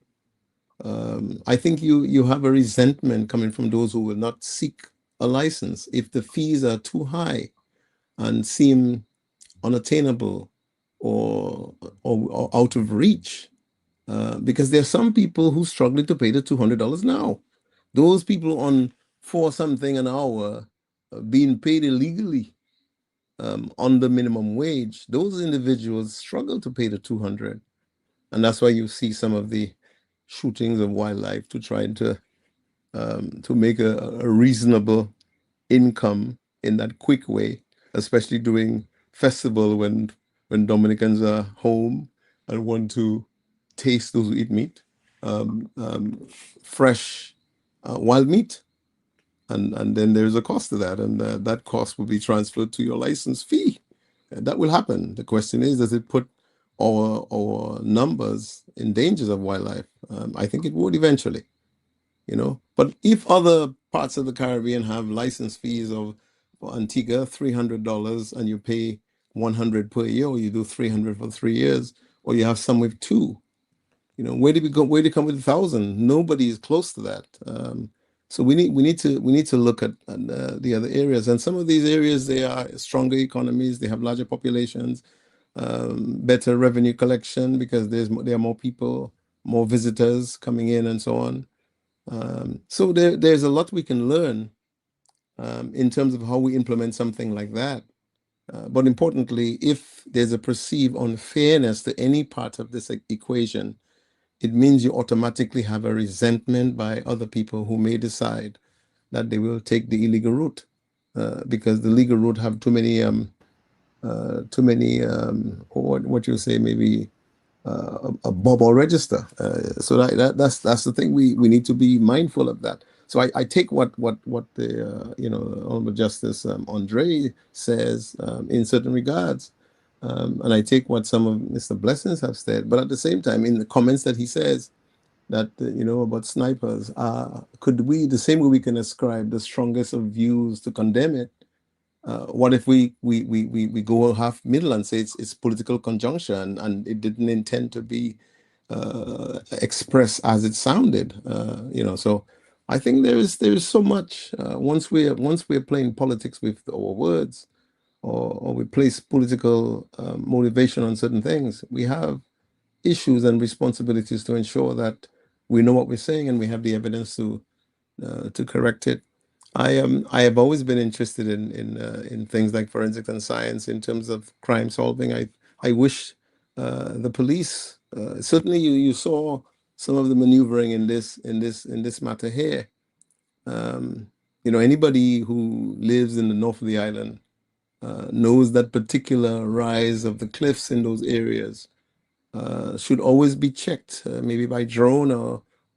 Speaker 4: I think you have a resentment coming from those who will not seek a license if the fees are too high and seem unattainable or out of reach. Because there are some people who struggle to pay the $200 now. Those people on for something an hour being paid illegally on the minimum wage, those individuals struggle to pay the $200. And that's why you see some of the shootings of wildlife to try to make a reasonable income in that quick way, especially during festival when Dominicans are home and want to taste, those who eat meat, fresh wild meat. And then there's a cost to that, and that cost will be transferred to your license fee. And that will happen. The question is, does it put our numbers in dangers of wildlife? I think it would eventually, But if other parts of the Caribbean have license fees of, for Antigua, $300, and you pay $100 per year, or you do $300 for 3 years, or you have some with $2, where did we go? Where did it come with $1,000? Nobody is close to that. So we need to look at the other areas, and some of these areas, they are stronger economies, they have larger populations, better revenue collection because there are more people, more visitors coming in, and so on. So there's a lot we can learn in terms of how we implement something like that. But importantly, if there's a perceived unfairness to any part of this equation, it means you automatically have a resentment by other people who may decide that they will take the illegal route because the legal route have too many what you say, maybe a bubble register. So that's the thing. We need to be mindful of that. So I take what the Honorable Justice Andre says in certain regards. And I take what some of Mr. Blessings have said, but at the same time, in the comments that he says that, about snipers, could we, the same way we can ascribe the strongest of views to condemn it, what if we go half middle and say it's political conjunction and it didn't intend to be expressed as it sounded, So I think there is so much once we're playing politics with our words, or we place political motivation on certain things, we have issues and responsibilities to ensure that we know what we're saying and we have the evidence to correct it. I have always been interested in things like forensics and science in terms of crime solving. I wish the police, certainly you saw some of the maneuvering in this matter here. Anybody who lives in the north of the island knows that particular rise of the cliffs in those areas should always be checked, maybe by drone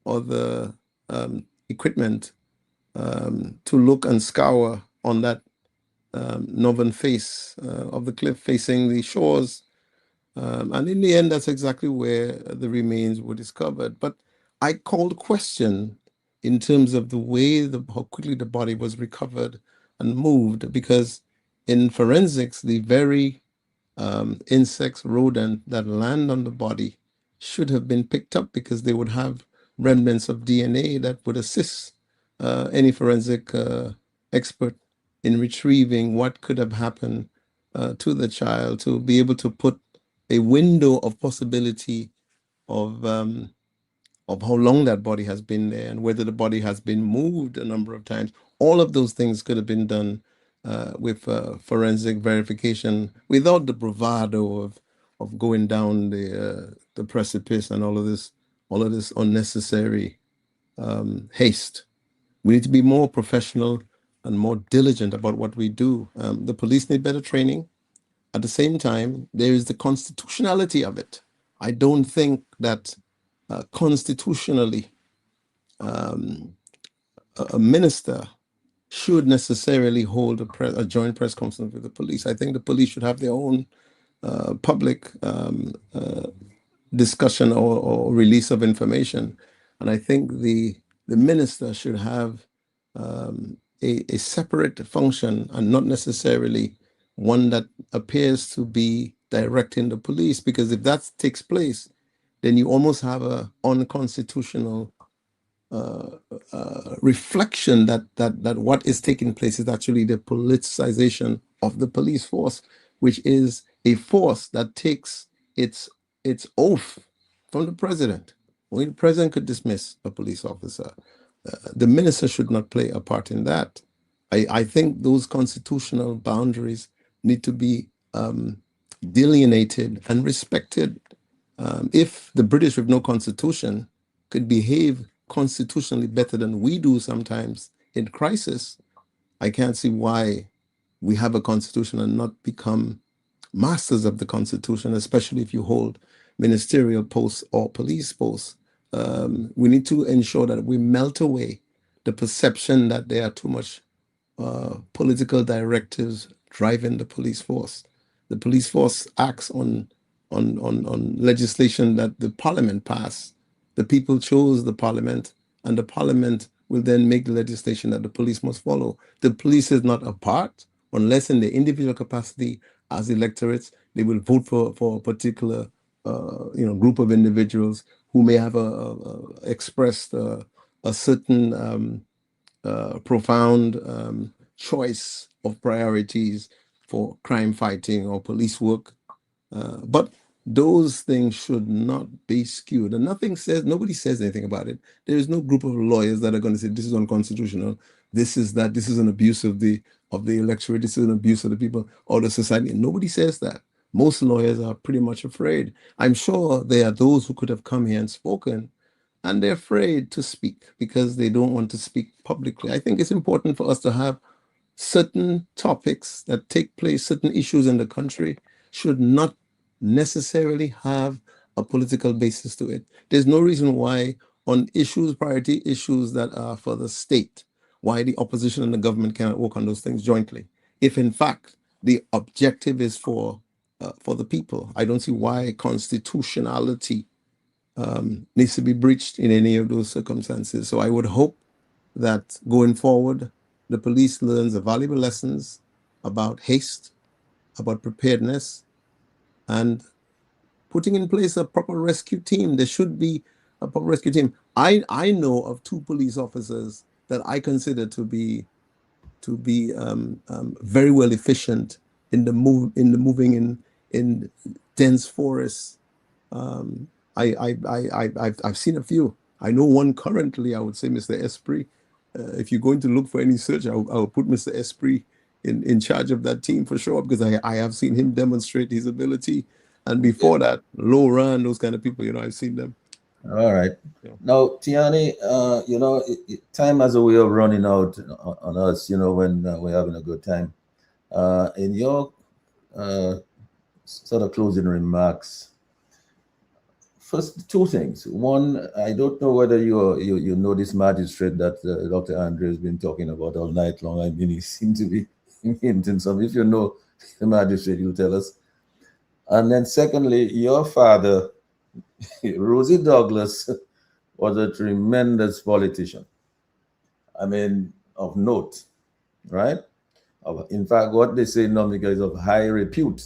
Speaker 4: or the equipment, to look and scour on that northern face of the cliff facing the shores. And in the end, that's exactly where the remains were discovered. But I called question in terms of the way how quickly the body was recovered and moved, because in forensics, the very insects, rodent that land on the body should have been picked up, because they would have remnants of DNA that would assist any forensic expert in retrieving what could have happened to the child, to be able to put a window of possibility of how long that body has been there and whether the body has been moved a number of times. All of those things could have been done with forensic verification without the bravado of going down the precipice and all of this unnecessary haste. We need to be more professional and more diligent about what we do. The police need better training. At the same time, there is the constitutionality of it. I don't think that constitutionally a minister should necessarily hold a joint press conference with the police. I think the police should have their own public discussion or release of information. And I think the minister should have a separate function and not necessarily one that appears to be directing the police, because if that takes place, then you almost have a unconstitutional reflection that what is taking place is actually the politicization of the police force, which is a force that takes its oath from the president. Only the president could dismiss a police officer. The minister should not play a part in that. I think those constitutional boundaries need to be delineated and respected. If the British with no constitution could behave constitutionally better than we do sometimes in crisis, I can't see why we have a constitution and not become masters of the constitution, especially if you hold ministerial posts or police posts. We need to ensure that we melt away the perception that there are too much political directives driving the police force. The police force acts on legislation that the parliament passed. The people chose the parliament, and the parliament will then make the legislation that the police must follow. The police is not a part, unless in their individual capacity as electorates, they will vote for a particular group of individuals who may have expressed a certain profound choice of priorities for crime fighting or police work. But those things should not be skewed. And nobody says anything about it. There is no group of lawyers that are going to say this is unconstitutional, this is an abuse of the electorate, this is an abuse of the people or the society. And nobody says that. Most lawyers are pretty much afraid. I'm sure there are those who could have come here and spoken, and they're afraid to speak because they don't want to speak publicly. I think it's important for us to have certain topics that take place, certain issues in the country should not necessarily have a political basis to it. There's no reason why on priority issues that are for the state, why the opposition and the government cannot work on those things jointly. If in fact the objective is for the people, I don't see why constitutionality needs to be breached in any of those circumstances. So I would hope that going forward, the police learns valuable lessons about haste, about preparedness, and putting in place a proper rescue team. There should be a proper rescue team. I know of 2 police officers that I consider to be very well efficient in the moving in dense forests. I've seen a few. I know one currently. I would say Mr. Esprit. If you're going to look for any search, I'll put Mr. Esprit in charge of that team for sure, because I have seen him demonstrate his ability. And before that, Laurent, those kind of people, I've seen them.
Speaker 2: All right. Now, Tiani, time has a way of running out on us, when we're having a good time. In your sort of closing remarks, first, 2 things. One, I don't know whether you know this magistrate that Dr. Andre has been talking about all night long. I mean, he seemed to be hinting some. If you know the magistrate, you tell us. And then secondly, your father, Rosie Douglas, was a tremendous politician. I mean, of note, right? In fact, what they say in Dominica is of high repute.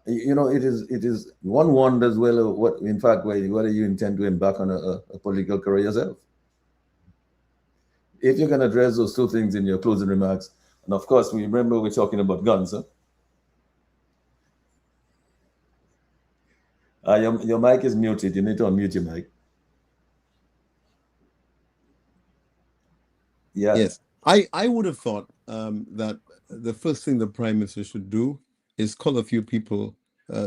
Speaker 2: You know, it is one wonders whether what, in fact, whether you intend to embark on a political career yourself. If you can address those two things in your closing remarks, and of course, we remember we're talking about guns, huh? Your mic is muted. You need to unmute your mic. Yeah.
Speaker 4: Yes, I would have thought that the first thing the Prime Minister should do is call a few people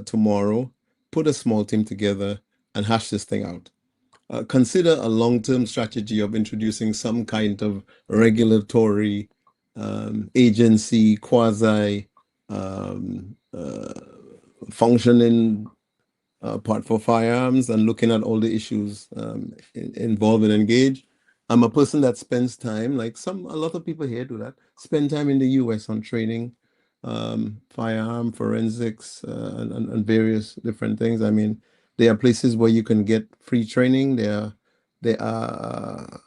Speaker 4: tomorrow, put a small team together, and hash this thing out. Consider a long-term strategy of introducing some kind of regulatory agency, quasi functioning part for firearms, and looking at all the issues involved and engaged. I'm a person that spends time, like a lot of people here do that, spend time in the US on training, firearm forensics, and various different things. I mean, there are places where you can get free training. There are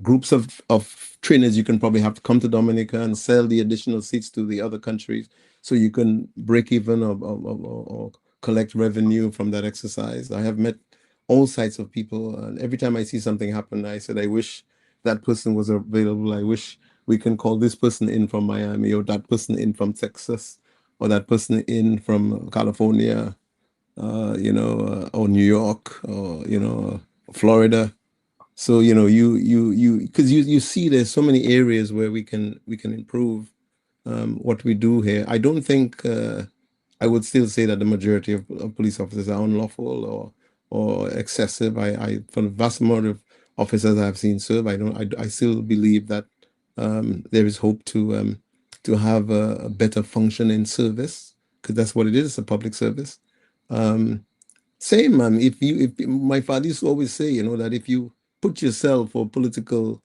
Speaker 4: groups of trainers you can probably have to come to Dominica and sell the additional seats to the other countries so you can break even or collect revenue from that exercise. I have met all sides of people, and every time I see something happen, I said, I wish that person was available. I wish we can call this person in from Miami, or that person in from Texas, or that person in from California, or New York, or Florida. So because you see there's so many areas where we can improve what we do here. I don't think I would still say that the majority of police officers are unlawful or excessive. For the vast amount of officers I've seen serve, I still believe that there is hope to have a better functioning service, because that's what it is, a public service. Same, if my father used to always say, that if you put yourself for political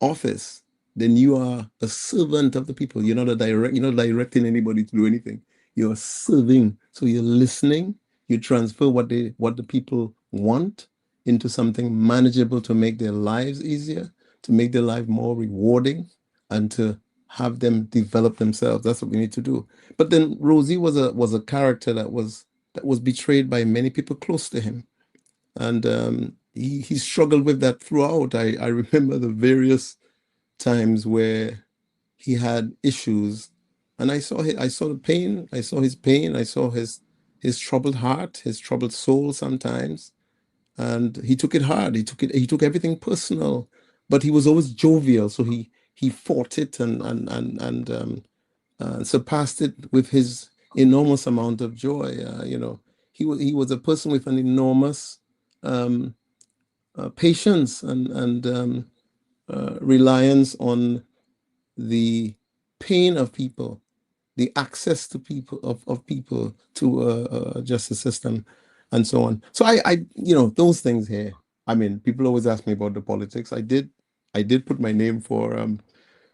Speaker 4: office, then you are a servant of the people. You're not directing anybody to do anything. You're serving. So you're listening. You transfer what the people want into something manageable to make their lives easier, to make their life more rewarding, and to have them develop themselves. That's what we need to do. But then Rosie was a character that was betrayed by many people close to him, and he struggled with that throughout. I remember the various times where he had issues, and I saw the pain. I saw his pain. I saw his troubled heart, his troubled soul sometimes, and he took it hard. He took everything personal, but he was always jovial. So he fought it and surpassed it with his enormous amount of joy. He was a person with an enormous patience and reliance on the pain of people, the access to people of people to a justice system, and so on. So I those things here. I mean, people always ask me about the politics. I did put my name for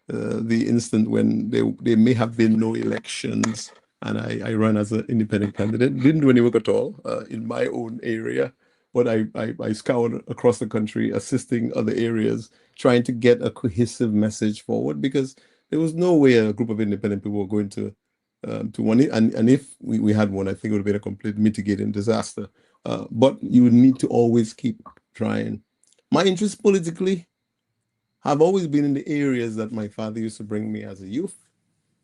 Speaker 4: the instant when there may have been no elections, and I ran as an independent candidate. Didn't do any work at all in my own area, but I scoured across the country, assisting other areas, trying to get a cohesive message forward, because there was no way a group of independent people were going to one. And if we had one, I think it would have been a complete mitigating disaster. But you need to always keep trying. My interests politically have always been in the areas that my father used to bring me as a youth,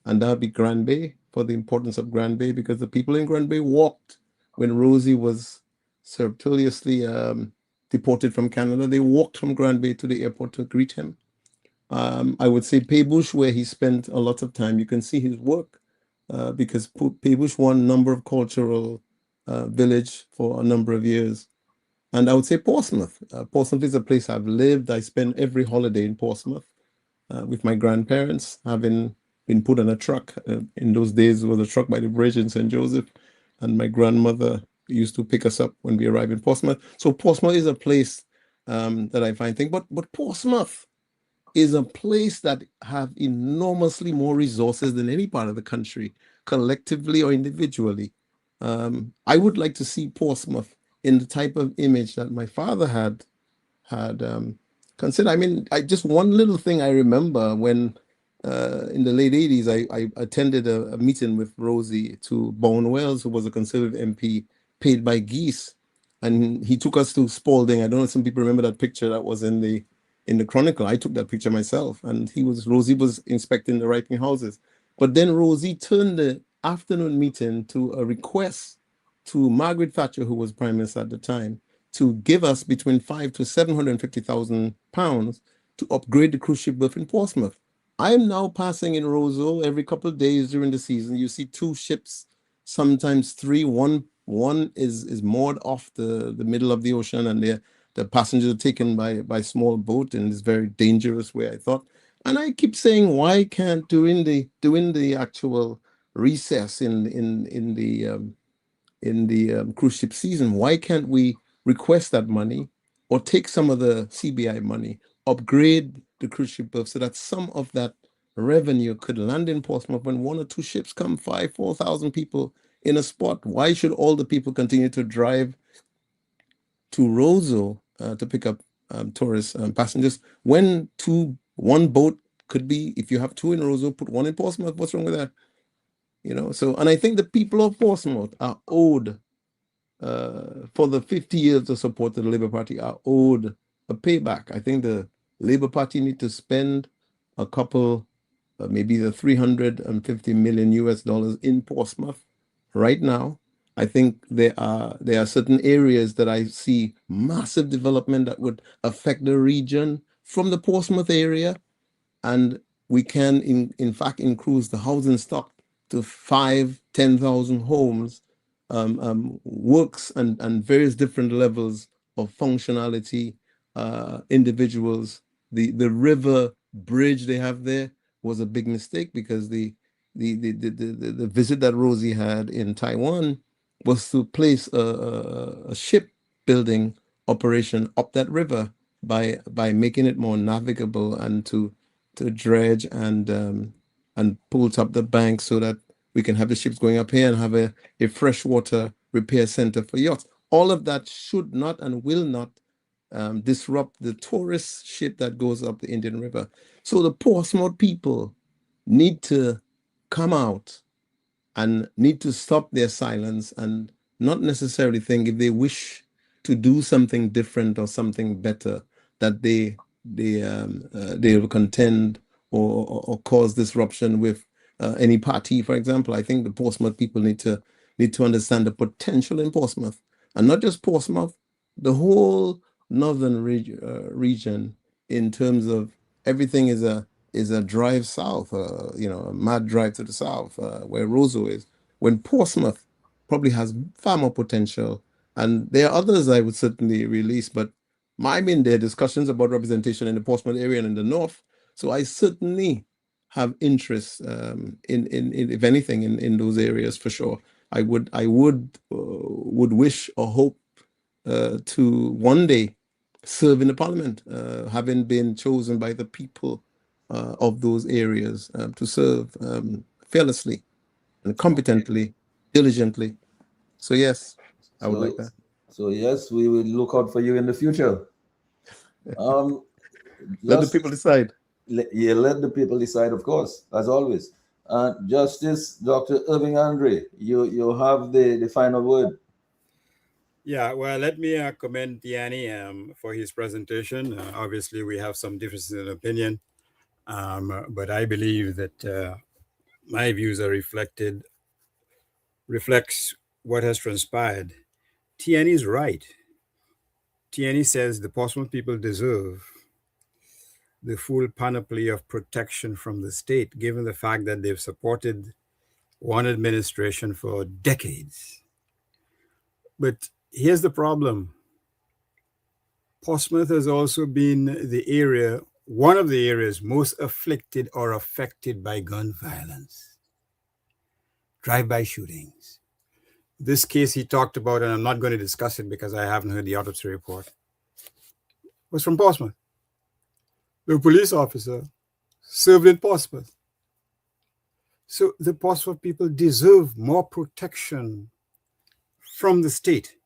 Speaker 4: and that would be Grand Bay, for the importance of Grand Bay, because the people in Grand Bay walked when Rosie was surreptitiously deported from Canada. They walked from Grand Bay to the airport to greet him. I would say Paybush, where he spent a lot of time. You can see his work because Paybush won number of cultural village for a number of years. And I would say Portsmouth. Portsmouth is a place I've lived. I spend every holiday in Portsmouth with my grandparents, having been put on a truck. In those days, it was a truck by the bridge in St. Joseph. And my grandmother used to pick us up when we arrived in Portsmouth. So Portsmouth is a place that I find things. But Portsmouth is a place that have enormously more resources than any part of the country, collectively or individually. I would like to see Portsmouth in the type of image that my father had considered. I mean, just one little thing I remember when in the late 80s, I attended a meeting with Rosie to Bowen Wells, who was a Conservative MP paid by geese. And he took us to Spalding. I don't know if some people remember that picture that was in the Chronicle. I took that picture myself, and Rosie was inspecting the ripening houses. But then Rosie turned the afternoon meeting to a request to Margaret Thatcher, who was Prime Minister at the time, to give us between £500,000 to £750,000 to upgrade the cruise ship berth in Portsmouth. I am now passing in Roseau every couple of days during the season. You see 2 ships, sometimes 3. One is moored off the middle of the ocean, and the passengers are taken by small boat in this very dangerous way, I thought. And I keep saying, why can't during the actual recess in the cruise ship season, why can't we request that money or take some of the CBI money, upgrade the cruise ship berth so that some of that revenue could land in Portsmouth when 1 or 2 ships come, 4,000 people in a spot? Why should all the people continue to drive to Roseau to pick up tourist passengers when one boat could be, if you have 2 in Roseau, put 1 in Portsmouth? What's wrong with that? So, and I think the people of Portsmouth are owed, for the 50 years of support of the Labour Party, are owed a payback. I think the Labour Party need to spend a couple, maybe the $350 million US in Portsmouth right now. I think there are certain areas that I see massive development that would affect the region from the Portsmouth area, and we can in fact increase the housing stock to 5,000-10,000 homes, works and various different levels of functionality, individuals. The river bridge they have there was a big mistake, because the visit that Rosie had in Taiwan was to place a shipbuilding operation up that river by making it more navigable, and to dredge and pull up the bank so that we can have the ships going up here and have a freshwater repair center for yachts. All of that should not and will not disrupt the tourist ship that goes up the Indian River. So the Portsmouth people need to come out and need to stop their silence, and not necessarily think, if they wish to do something different or something better, that they will contend or cause disruption with any party, for example. I think the Portsmouth people need to understand the potential in Portsmouth, and not just Portsmouth, the whole northern region, in terms of everything is a drive south, a mad drive to the south, where Roseau is, when Portsmouth probably has far more potential. And there are others I would certainly release, but I mean, there are discussions about representation in the Portsmouth area and in the north. So I certainly have interest in if anything, in those areas for sure. I would wish or hope to one day serve in the parliament, having been chosen by the people of those areas to serve fearlessly and competently, diligently. So yes, I would like that.
Speaker 2: So yes, we will look out for you in the future.
Speaker 4: Let the people decide.
Speaker 2: Let the people decide, of course, as always. Justice Dr. Irving Andre, you have the final word.
Speaker 3: Yeah, well, let me commend Tiani for his presentation. Obviously, we have some differences in opinion, but I believe that my views are reflects what has transpired. Tiani is right. Tiani says the Portsmouth people deserve the full panoply of protection from the state, given the fact that they've supported one administration for decades. But here's the problem. Portsmouth has also been one of the areas most afflicted or affected by gun violence, drive-by shootings. This case he talked about, and I'm not going to discuss it because I haven't heard the autopsy report, was from Portsmouth. the police officer served in Portsmouth. So the Portsmouth people deserve more protection from the state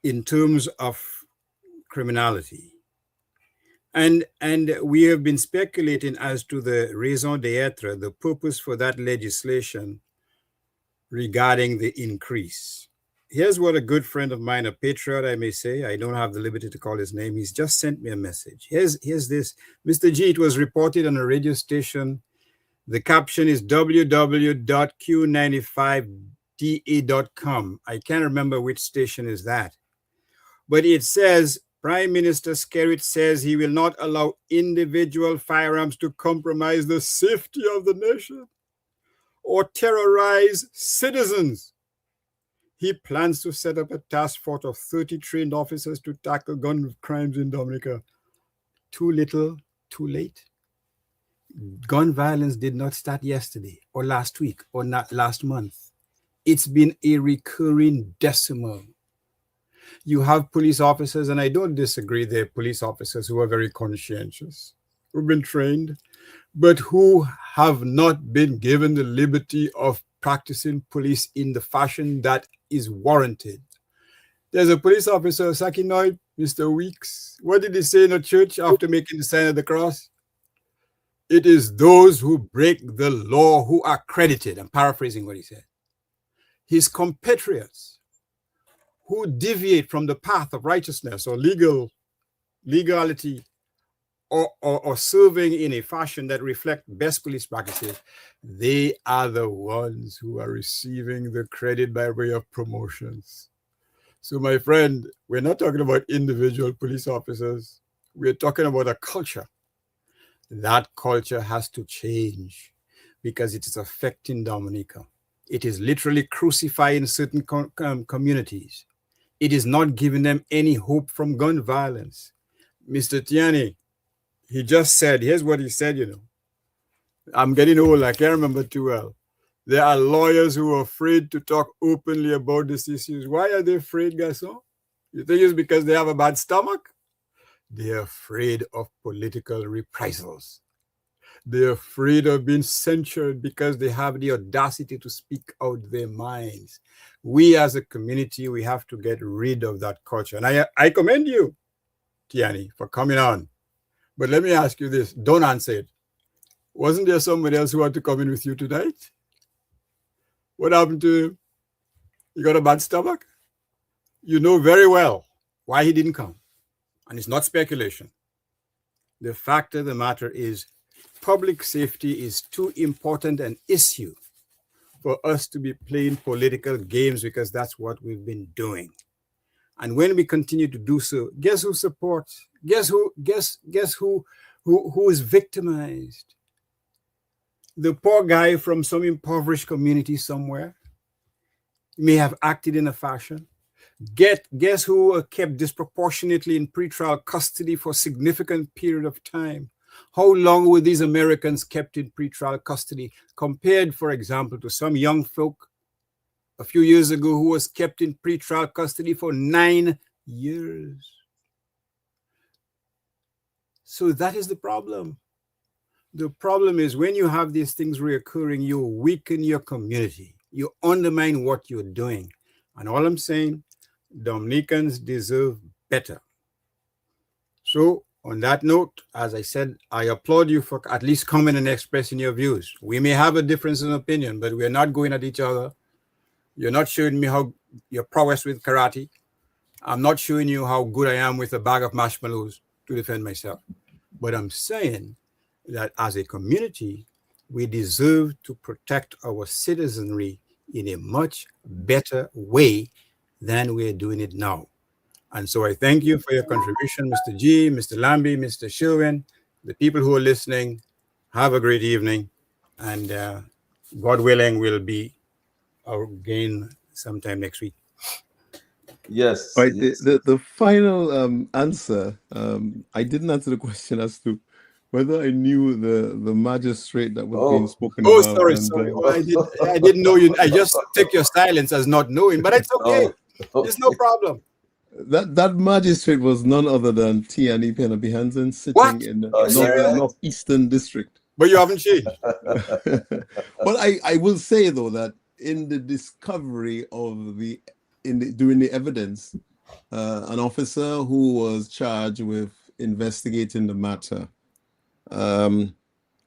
Speaker 3: in terms of criminality. And we have been speculating as to the raison d'etre, the purpose for that legislation regarding the increase. Here's what a good friend of mine, a patriot, I may say, I don't have the liberty to call his name, he's just sent me a message. Here's this. Mr. G, it was reported on a radio station. The caption is www.q95da.com. I can't remember which station is that. But it says, Prime Minister Skerrit says he will not allow individual firearms to compromise the safety of the nation or terrorize citizens. He plans to set up a task force of 30 trained officers to tackle gun crimes in Dominica. Too little, too late. Gun violence did not start yesterday or last week or not last month. It's been a recurring decimal. You have police officers, and I don't disagree, they're police officers who are very conscientious, who've been trained, but who have not been given the liberty of practicing police in the fashion that is warranted. There's a police officer, Sakinoid, Mr. Weeks. What did he say in a church after making the sign of the cross? It is those who break the law who are credited. I'm paraphrasing what he said. His compatriots who deviate from the path of righteousness or legality or serving in a fashion that reflect best police practices, they are the ones who are receiving the credit by way of promotions. So my friend, we're not talking about individual police officers. We're talking about a culture. That culture has to change because it is affecting Dominica. It is literally crucifying certain communities. It is not giving them any hope from gun violence. Mr. Tiani, he just said, here's what he said, I'm getting old, I can't remember too well. There are lawyers who are afraid to talk openly about these issues. Why are they afraid, Gaston? You think it's because they have a bad stomach? They're afraid of political reprisals. They're afraid of being censured because they have the audacity to speak out their minds. We as a community, we have to get rid of that culture. And I commend you, Tiani, for coming on. But let me ask you this. Don't answer it. Wasn't there somebody else who had to come in with you tonight? What happened to him? He got a bad stomach? You know very well why he didn't come. And it's not speculation. The fact of the matter is public safety is too important an issue for us to be playing political games because that's what we've been doing. And when we continue to do so, guess who supports? Guess who is victimized? The poor guy from some impoverished community somewhere may have acted in a fashion. Guess who are kept disproportionately in pretrial custody for a significant period of time? How long were these Americans kept in pretrial custody compared, for example, to some young folk a few years ago who was kept in pretrial custody for 9 years? So that is the problem. The problem is when you have these things reoccurring, you weaken your community. You undermine what you're doing. And all I'm saying, Dominicans deserve better. So on that note, as I said, I applaud you for at least coming and expressing your views. We may have a difference in opinion, but we're not going at each other. You're not showing me how your prowess with karate. I'm not showing you how good I am with a bag of marshmallows to defend myself. But I'm saying that as a community, we deserve to protect our citizenry in a much better way than we're doing it now. And so I thank you for your contribution, Mr. G, Mr. Lambie, Mr. Sherwin, the people who are listening. Have a great evening. And God willing, we'll be again sometime next week.
Speaker 2: Yes.
Speaker 4: Right.
Speaker 2: Yes.
Speaker 4: The final answer, I didn't answer the question as to whether I knew the magistrate that was being spoken about.
Speaker 3: Sorry. Well, I didn't know you. I just take your silence as not knowing, but it's okay. There's no problem.
Speaker 4: That magistrate was none other than Tiani Penelope Hansen, sitting
Speaker 3: What?
Speaker 4: in the
Speaker 2: Oh, yeah.
Speaker 4: northeastern district.
Speaker 3: But you haven't changed.
Speaker 4: But I will say though that in the discovery of during the evidence, an officer who was charged with investigating the matter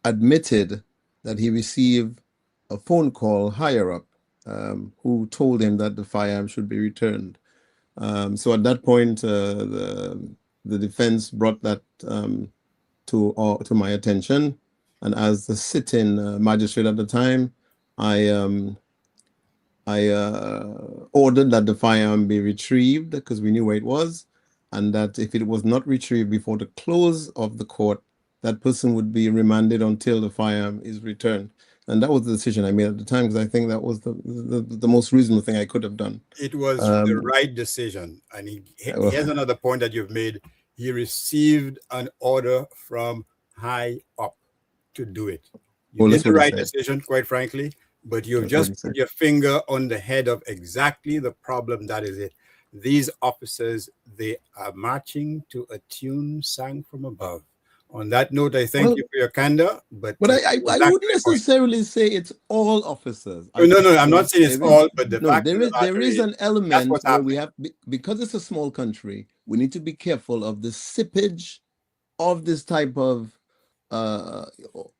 Speaker 4: admitted that he received a phone call higher up who told him that the firearm should be returned. So at that point, the defense brought that to my attention, and as the sitting magistrate at the time, I ordered that the firearm be retrieved because we knew where it was, and that if it was not retrieved before the close of the court, that person would be remanded until the firearm is returned. And that was the decision I made at the time, because I think that was the most reasonable thing I could have done.
Speaker 3: It was the right decision. And here's another point that you've made. He received an order from high up to do it. You did the right decision, quite frankly, but you've just put your finger on the head of exactly the problem that is it. These officers, they are marching to a tune sang from above. On that note, I thank you for your candor. But
Speaker 4: I wouldn't necessarily say it's all officers.
Speaker 3: No, I'm not saying it's all, but
Speaker 4: there is an element where we have, because it's a small country, we need to be careful of the seepage of this type of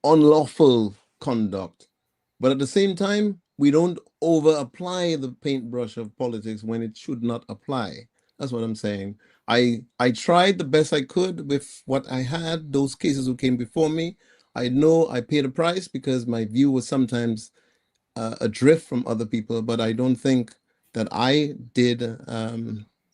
Speaker 4: unlawful conduct. But at the same time, we don't over apply the paintbrush of politics when it should not apply. That's what I'm saying. I tried the best I could with what I had, those cases who came before me. I know I paid a price because my view was sometimes adrift from other people, but I don't think that I did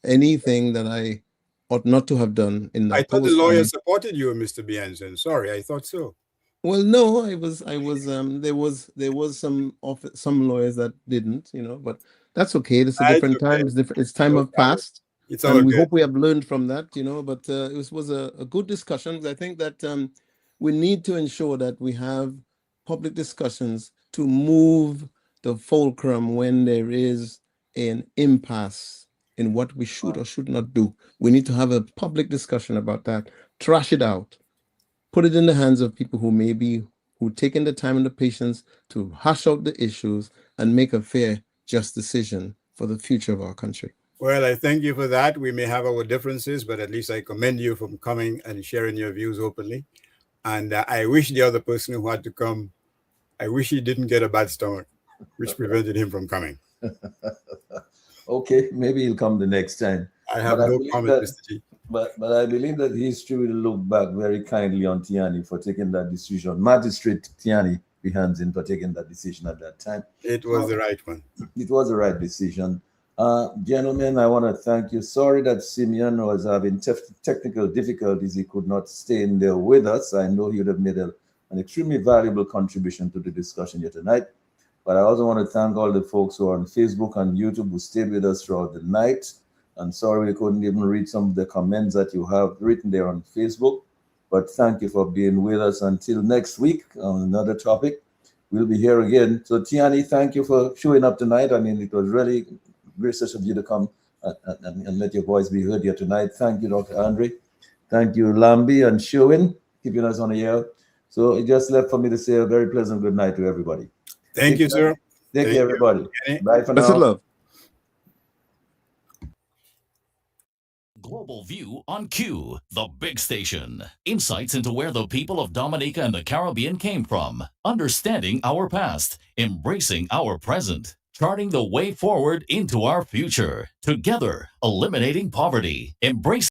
Speaker 4: anything that I ought not to have done in that.
Speaker 3: I thought the lawyer supported you, Mr. Bianzen. Sorry, I thought so.
Speaker 4: Well, no, there was some lawyers that didn't, but that's okay. It's a different time. It's time of past. And we hope we have learned from that, but it was a good discussion. I think that we need to ensure that we have public discussions to move the fulcrum when there is an impasse in what we should or should not do. We need to have a public discussion about that, trash it out, put it in the hands of people who taken the time and the patience to hash out the issues and make a fair, just decision for the future of our country.
Speaker 3: Well, I thank you for that. We may have our differences, but at least I commend you for coming and sharing your views openly. And I wish the other person who had to come, I wish he didn't get a bad stomach, which prevented him from coming.
Speaker 2: Okay, maybe he'll come the next time.
Speaker 3: I have no comment, Mr. G.
Speaker 2: But I believe that history will look back very kindly on Tiani for taking that decision. Magistrate Tiani Hansen for taking that decision at that time.
Speaker 3: It was the right one.
Speaker 2: It was the right decision. Gentlemen, I want to thank you. Sorry that Simeon was having technical difficulties. He could not stay in there with us. I know he would have made an extremely valuable contribution to the discussion here tonight. But I also want to thank all the folks who are on Facebook and YouTube who stayed with us throughout the night. And sorry we couldn't even read some of the comments that you have written there on Facebook. But thank you for being with us until next week on another topic. We'll be here again. So Tiani, thank you for showing up tonight. I mean, it was really gracious of you to come and let your voice be heard here tonight. Thank you, Dr. Andre. Thank you, Lambi and Sherwin, keeping us on the air. So it just left for me to say a very pleasant good night to everybody.
Speaker 3: Thank you, sir.
Speaker 2: Take care, everybody. Bye for now.
Speaker 4: Best of love.
Speaker 1: Global View on Q, the big station. Insights into where the people of Dominica and the Caribbean came from. Understanding our past. Embracing our present. Charting the way forward into our future. Together, eliminating poverty. Embracing